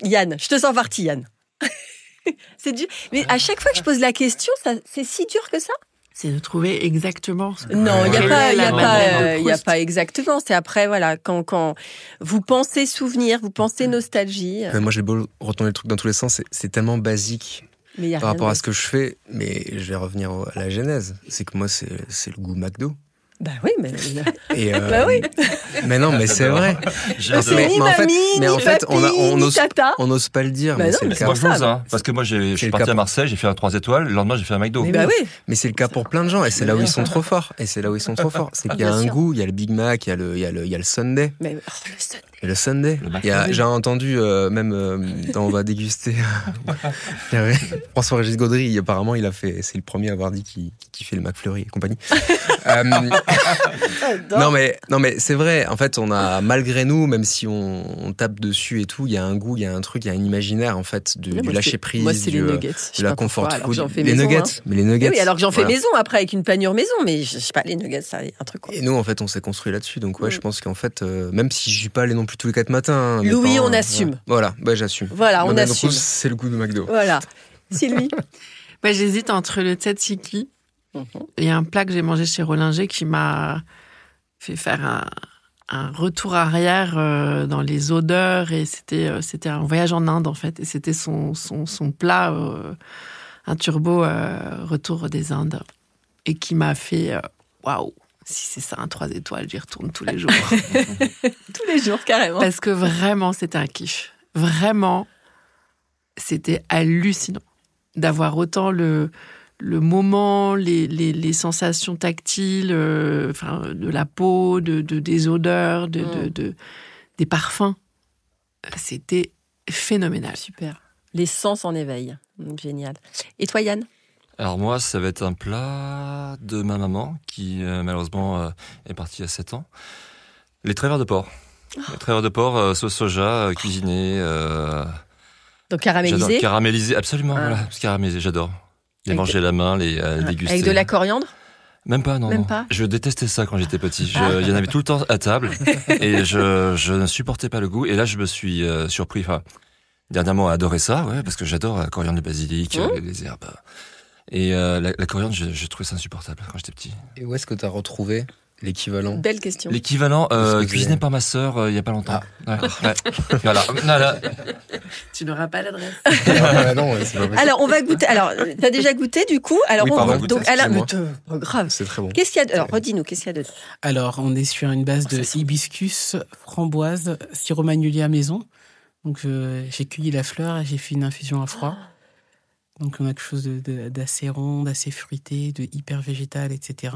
Yann, je te sens parti, Yann. C'est dur. Mais à chaque fois que je pose la question, c'est si dur que ça ? C'est de trouver exactement ce que... Non, il n'y a pas exactement. C'est après, voilà, quand vous pensez souvenir, vous pensez nostalgie. Moi, j'ai beau retourner le truc dans tous les sens, c'est tellement basique par rapport à ce que je fais, mais je vais revenir à la genèse. C'est que moi, c'est le goût McDo. Bah oui, mais... bah oui. Mais non, mais c'est vrai. C'est ni mamie, ni papy, ni tata. On n'ose pas le dire, mais c'est le cas. Parce que moi, je suis parti à Marseille, j'ai fait un 3 étoiles, le lendemain, j'ai fait un McDo. Mais bah oui. Mais c'est le cas pour plein de gens, et c'est là où ils sont trop forts. C'est qu'il y a un goût, il y a le Big Mac, il y a le Sunday. Mais le Sunday. Le Sunday. J'ai entendu, même dans On va déguster, François-Régis Gaudry, apparemment, c'est le premier à avoir dit qu'il kiffait le McFlurry et compagnie. Non mais c'est vrai, en fait on a, malgré nous, même si on tape dessus et tout, il y a un goût, il y a un truc, il y a une imaginaire en fait du lâcher prise, moi, c'est les nuggets, de la comfort food. Les nuggets, mais les nuggets. Oui, alors que j'en fais maison après avec une panure maison, mais je sais pas, les nuggets, ça un truc quoi. Et nous en fait on s'est construit là-dessus, donc ouais, je pense qu'en fait même si je suis pas allé non plus tous les 4 matins. Louis, on assume. Voilà, j'assume. Voilà, on assume. C'est le goût de McDo. Voilà. Sylvie. J'hésite entre le tzatziki. Il y a un plat que j'ai mangé chez Rollinger qui m'a fait faire un retour arrière dans les odeurs et c'était un voyage en Inde en fait et c'était son plat un turbo retour des Indes et qui m'a fait waouh, si c'est ça un 3 étoiles, j'y retourne tous les jours. Tous les jours carrément. Parce que vraiment c'était un kiff. Vraiment c'était hallucinant d'avoir autant le moment, les sensations tactiles, de la peau, des odeurs, des parfums. C'était phénoménal. Super. Les sens en éveil. Génial. Et toi, Yann ? Alors moi, ça va être un plat de ma maman qui, malheureusement, est partie à 7 ans. Les travers de porc. Les travers de porc, sauce soja, cuisinée. Donc caramélisé ? Caramélisé, absolument. Voilà, caramélisé, j'adore. Les manger à la main, les déguster. Avec de la coriandre ? Même pas, non. Même pas. Je détestais ça quand j'étais petit. Il y en avait tout le temps à table et je ne supportais pas le goût. Et là, je me suis surpris, dernièrement, à adorer ça, ouais, parce que j'adore la coriandre, le basilic, les herbes. Et la coriandre, je trouvais ça insupportable quand j'étais petit. Et où est-ce que tu as retrouvé L'équivalent. Belle question. L'équivalent cuisiné par ma sœur il y a pas longtemps. Ouais. Voilà. Tu n'auras pas l'adresse. Non, c'est pas possible. Alors, on va goûter. Alors, t'as déjà goûté du coup? Alors, Oui, pardon, donc, pas grave. C'est très bon. Qu'est-ce qu'il y a? Alors, redis-nous, qu'est-ce qu'il y a dedans? Alors, on est sur une base de hibiscus, framboise, sirop magnolia maison. Donc, j'ai cueilli la fleur et j'ai fait une infusion à froid. Donc, on a quelque chose d'assez rond, d'assez fruité, de hyper végétal, etc.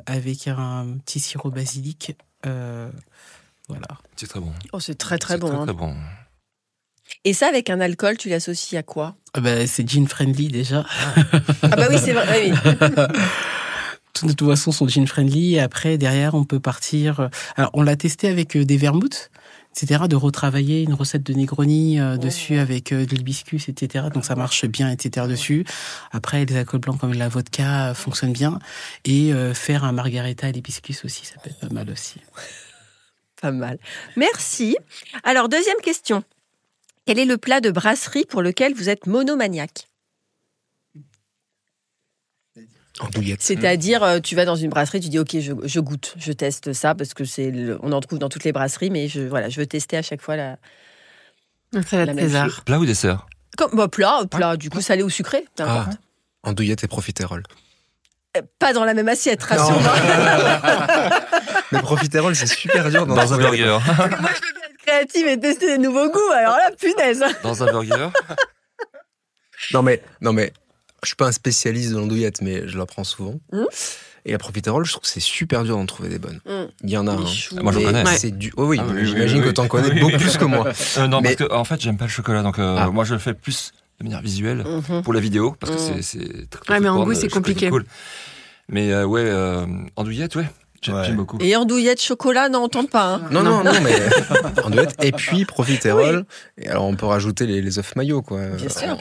Avec un petit sirop basilic. Voilà. C'est très bon. Oh, c'est très très bon. Très bon. Et ça, avec un alcool, tu l'associes à quoi? C'est gin friendly déjà. Ah bah oui, c'est vrai. Oui. Toutes nos boissons sont gin friendly. Et après, derrière, on peut partir. Alors, on l'a testé avec des vermouths, etc. De retravailler une recette de Negroni dessus avec de l'hibiscus, etc. Donc, ça marche bien, etc. dessus. Après, les alcools blancs comme la vodka fonctionnent bien. Et faire un margarita à l'hibiscus aussi, ça peut être pas mal aussi. Pas mal. Merci. Alors, deuxième question. Quel est le plat de brasserie pour lequel vous êtes monomaniaque? Andouillette. C'est-à-dire, tu vas dans une brasserie, tu dis ok, je goûte, je teste ça parce que on en trouve dans toutes les brasseries, mais je veux tester à chaque fois la salade César. Plat ou dessert? Plat, du coup salé ou sucré, n'importe. Andouillette et profiterole. Pas dans la même assiette, rassure-moi. Mais profiterole, c'est super dur Dans un burger. Moi, je veux bien être créative et tester des nouveaux goûts. Alors là, punaise. Dans un burger. Non mais, je suis pas un spécialiste de l'andouillette, mais je la prends souvent. Et la profiterole, je trouve que c'est super dur d'en trouver des bonnes. Il y en a. Moi, j'en connais. C'est oui, j'imagine que t'en connais beaucoup plus que moi. Non, parce que en fait, j'aime pas le chocolat, donc moi, je le fais plus de manière visuelle pour la vidéo, parce que c'est très mais en goût, c'est compliqué. Cool. Mais andouillette, j'aime beaucoup. Et andouillette chocolat, non, on tente pas. Hein. Non, mais andouillette et puis profiterole. Et alors, on peut rajouter les œufs maillots, quoi. Bien sûr.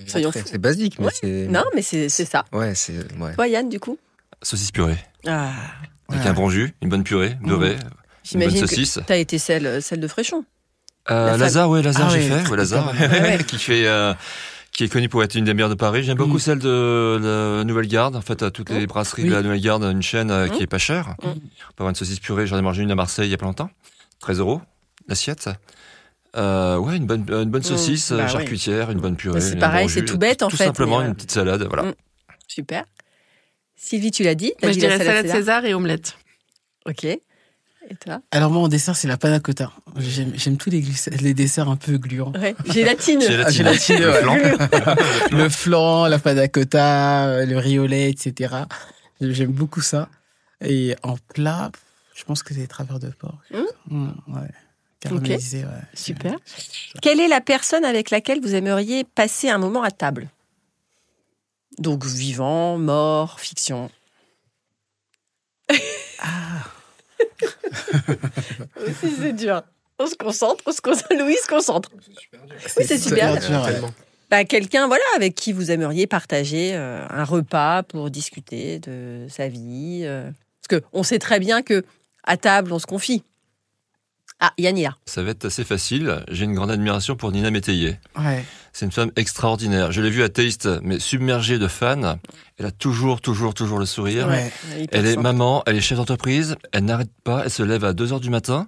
Soyons fous. C'est basique, mais c'est. Non, mais c'est ça. Ouais, c'est. Ouais. Toi, Yann, du coup? Saucisse purée. Avec Ah. un bon jus, une bonne purée, beurrée, une bonne saucisse. T'as été celle de Fréchon. Lazare, j'ai fait. très Lazare, qui est connue pour être une des meilleures de Paris. J'aime beaucoup celle de la Nouvelle Garde. En fait, à toutes les brasseries de la Nouvelle Garde, une chaîne qui est pas chère. On peut avoir une saucisse purée. J'en ai mangé une à Marseille il y a pas longtemps. 13 € l'assiette. Une bonne saucisse, charcutière, une bonne purée. C'est pareil, c'est tout bête en fait. Tout simplement une petite salade, voilà. Super. Sylvie, tu l'as dit? Moi, je dirais salade César et omelette. Ok. Et toi? Alors moi, en dessert, c'est la panna cotta. J'aime tous les desserts un peu gluants. Ouais. Gélatine. Gélatine, Le flan, la panna cotta, le riz au lait, etc. J'aime beaucoup ça. Et en plat, je pense que c'est les travers de porc. Caramélisé, Super. Quelle est la personne avec laquelle vous aimeriez passer un moment à table? Donc vivant, mort, fiction. Aussi, c'est dur. On se concentre. Louis se concentre. Oui, c'est super dur. Quelqu'un avec qui vous aimeriez partager un repas pour discuter de sa vie. Parce qu'on sait très bien que à table, on se confie. Yannia. Ça va être assez facile. J'ai une grande admiration pour Nina Métayer. Ouais. C'est une femme extraordinaire. Je l'ai vue à Taste, mais submergée de fans. Elle a toujours le sourire. Ouais. Elle est maman, elle est chef d'entreprise. Elle n'arrête pas. Elle se lève à 2h du matin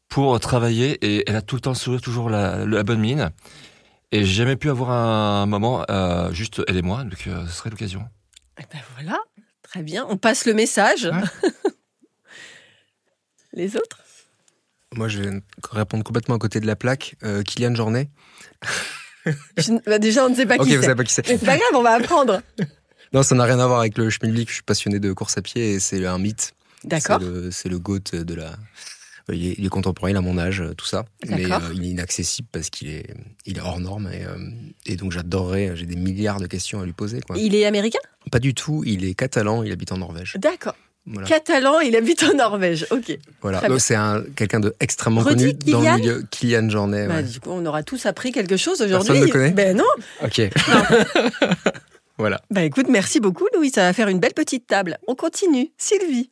pour travailler et elle a tout le temps le sourire, toujours la bonne mine. Et j'ai jamais pu avoir un moment juste elle et moi, donc ce serait l'occasion. Et voilà, très bien. On passe le message. Ouais. Les autres? Moi, je vais répondre complètement à côté de la plaque. Kylian Jornet. Déjà, on ne sait pas qui c'est. Vous savez pas qui c'est. Mais c'est pas grave, on va apprendre. Non, ça n'a rien à voir avec le schmilblick. Je suis passionné de course à pied et c'est un mythe. D'accord. C'est le GOAT de la. Il est contemporain, il a mon âge, tout ça. Mais il est inaccessible parce qu'il est hors norme. Et donc, j'adorerais. J'ai des milliards de questions à lui poser, quoi. Il est américain? Pas du tout. Il est catalan. Il habite en Norvège. D'accord. Voilà. Catalan, il habite en Norvège. Ok. Voilà. Donc, c'est quelqu'un de extrêmement connu dans le milieu. Kylian Jornet. Ouais. Du coup, on aura tous appris quelque chose aujourd'hui. Personne ne connaît? Ben non. Ok. Non. Voilà. Écoute, merci beaucoup, Louis. Ça va faire une belle petite table. On continue. Sylvie.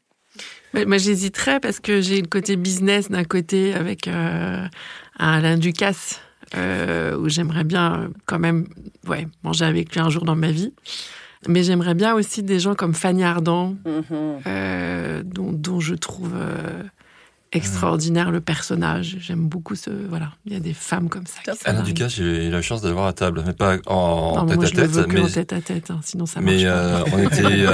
Moi, j'hésiterais parce que j'ai le côté business d'un côté avec Alain Ducasse, où j'aimerais bien quand même manger avec lui un jour dans ma vie. Mais j'aimerais bien aussi des gens comme Fanny Ardant, dont je trouve extraordinaire le personnage. J'aime beaucoup voilà. Il y a des femmes comme ça. Alain Ducasse, j'ai eu la chance de le voir à table, mais pas en tête-à-tête. Moi, je le veux que en tête-à-tête, sinon ça marche pas. Mais on était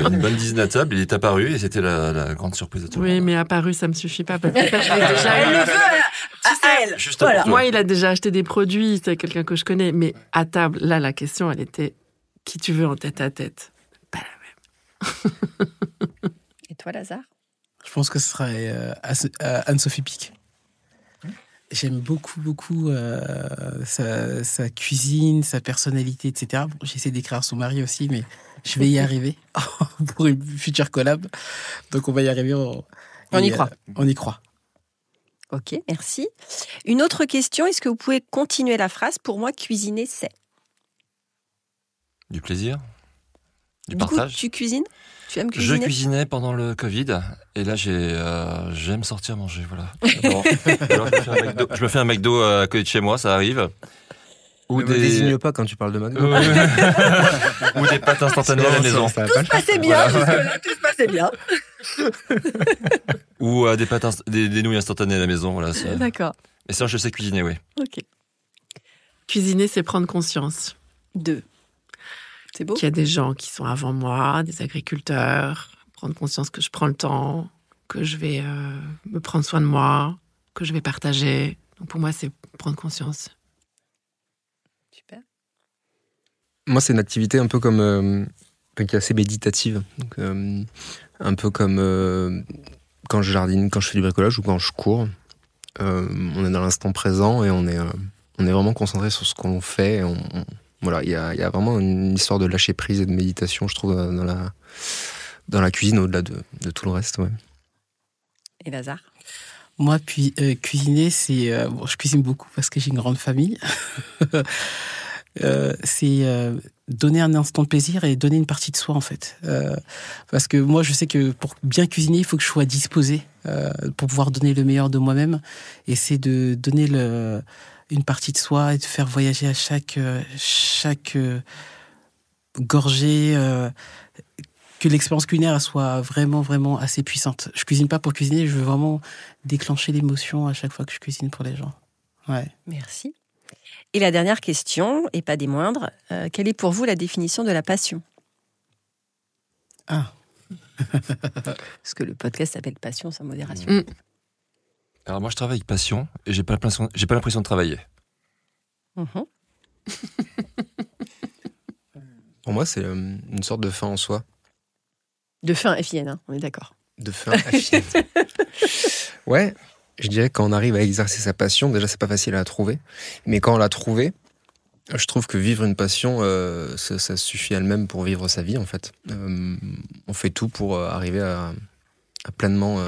une bonne dizaine à table, il est apparu et c'était la grande surprise de tout le monde. Oui, mais apparu, ça me suffit pas parce que ça, je l'ai déjà. Elle le veut à elle. Juste Voilà. Moi, il a déjà acheté des produits, c'est quelqu'un que je connais, mais à table, là, la question, elle était qui tu veux en tête-à-tête? Pas la même. Et toi, Lazare? Je pense que ce serait Anne-Sophie Pic. J'aime beaucoup sa cuisine, sa personnalité, etc. Bon, j'essaie d'écrire son mari aussi, mais je vais y arriver pour une future collab. Donc on va y arriver. On y croit. On y croit. Ok, merci. Une autre question, est-ce que vous pouvez continuer la phrase? Pour moi, cuisiner, c'est... Du plaisir, du coup, partage. tu cuisines? Tu aimes cuisiner? Je cuisinais pendant le Covid et là j'aime sortir manger, voilà. Alors, je me fais un McDo à côté de chez moi, ça arrive. Ou des... désigne pas quand tu parles de McDo. Ou des pâtes instantanées à la maison. Tout se passait bien, jusque-là, tout se passait bien. Ou des nouilles instantanées à la maison, voilà. D'accord. Et ça, je sais cuisiner, oui. Ok. Cuisiner, c'est prendre conscience. C'est beau. Qu'il y a des gens qui sont avant moi, des agriculteurs, prendre conscience que je prends le temps, que je vais me prendre soin de moi, que je vais partager. Donc pour moi, c'est prendre conscience. Super. Moi, c'est une activité un peu comme qui est assez méditative. Donc, un peu comme quand je jardine, quand je fais du bricolage ou quand je cours. On est dans l'instant présent et on est vraiment concentré sur ce qu'on fait. Et voilà, il y a vraiment une histoire de lâcher prise et de méditation, je trouve, dans la cuisine, au-delà de tout le reste. Ouais. Et Lazare? Moi, puis cuisiner, c'est... je cuisine beaucoup parce que j'ai une grande famille. C'est donner un instant de plaisir et donner une partie de soi, en fait. Parce que moi, je sais que pour bien cuisiner, il faut que je sois disposé pour pouvoir donner le meilleur de moi-même. Et c'est de donner une partie de soi et de faire voyager à chaque gorgée, que l'expérience culinaire soit vraiment, vraiment assez puissante. Je cuisine pas pour cuisiner, je veux vraiment déclencher l'émotion à chaque fois que je cuisine pour les gens. Ouais. Merci. Et la dernière question, et pas des moindres, quelle est pour vous la définition de la passion? Parce que le podcast s'appelle Passion sans modération. Alors moi, je travaille avec passion et j'ai pas l'impression de travailler. Pour moi, c'est une sorte de fin en soi. De fin FIN, hein, on est d'accord. De fin FIN. Ouais, je dirais que quand on arrive à exercer sa passion, déjà, c'est pas facile à la trouver. Mais quand on l'a trouvée, je trouve que vivre une passion, ça suffit elle-même pour vivre sa vie, en fait. On fait tout pour arriver à pleinement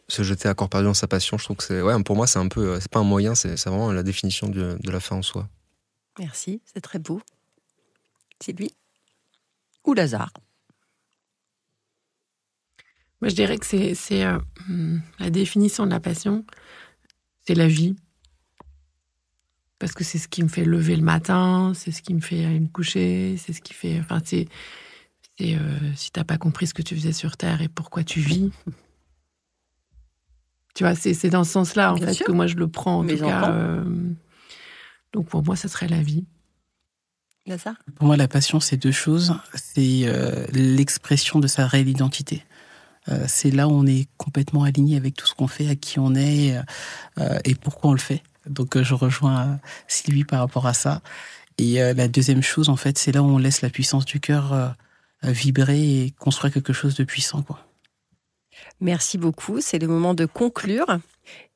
se jeter à corps perdu dans sa passion. Je trouve que pour moi, c'est un peu, c'est pas un moyen, c'est vraiment la définition de la fin en soi. Merci, c'est très beau. Sylvie? Ou Lazare? Moi, je dirais que c'est la définition de la passion, c'est la vie. Parce que c'est ce qui me fait lever le matin, c'est ce qui me fait aller me coucher, c'est ce qui fait... Enfin, si t'as pas compris ce que tu faisais sur Terre et pourquoi tu vis... Tu vois, c'est dans ce sens-là, en fait, que moi, je le prends, en tout cas. Donc, pour moi, ça serait la vie. Lazare? Pour moi, la passion, c'est deux choses. C'est l'expression de sa réelle identité. C'est là où on est complètement aligné avec tout ce qu'on fait, à qui on est et pourquoi on le fait. Donc, je rejoins Sylvie par rapport à ça. Et la deuxième chose, en fait, c'est là où on laisse la puissance du cœur vibrer et construire quelque chose de puissant, quoi. Merci beaucoup, c'est le moment de conclure.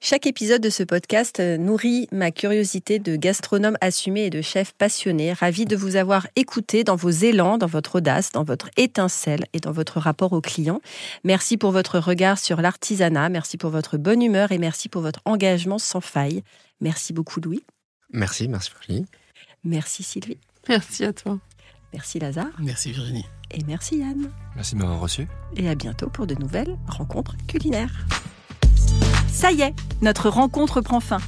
Chaque épisode de ce podcast nourrit ma curiosité de gastronome assumé et de chef passionné. Ravi de vous avoir écouté dans vos élans, dans votre audace, dans votre étincelle et dans votre rapport aux clients. Merci pour votre regard sur l'artisanat, merci pour votre bonne humeur et merci pour votre engagement sans faille. Merci beaucoup Louis. Merci Virginie. Merci Sylvie. Merci à toi. Merci Lazare. Merci Virginie. Et merci Yann. Merci de m'avoir reçu. Et à bientôt pour de nouvelles rencontres culinaires. Ça y est, notre rencontre prend fin.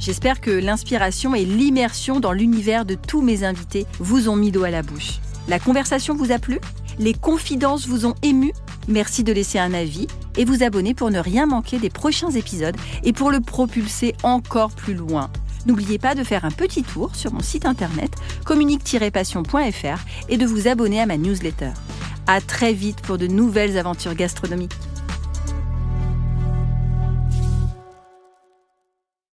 J'espère que l'inspiration et l'immersion dans l'univers de tous mes invités vous ont mis l'eau à la bouche. La conversation vous a plu ? Les confidences vous ont ému ? Merci de laisser un avis et vous abonner pour ne rien manquer des prochains épisodes et pour le propulser encore plus loin. N'oubliez pas de faire un petit tour sur mon site internet communique-passion.fr et de vous abonner à ma newsletter. À très vite pour de nouvelles aventures gastronomiques.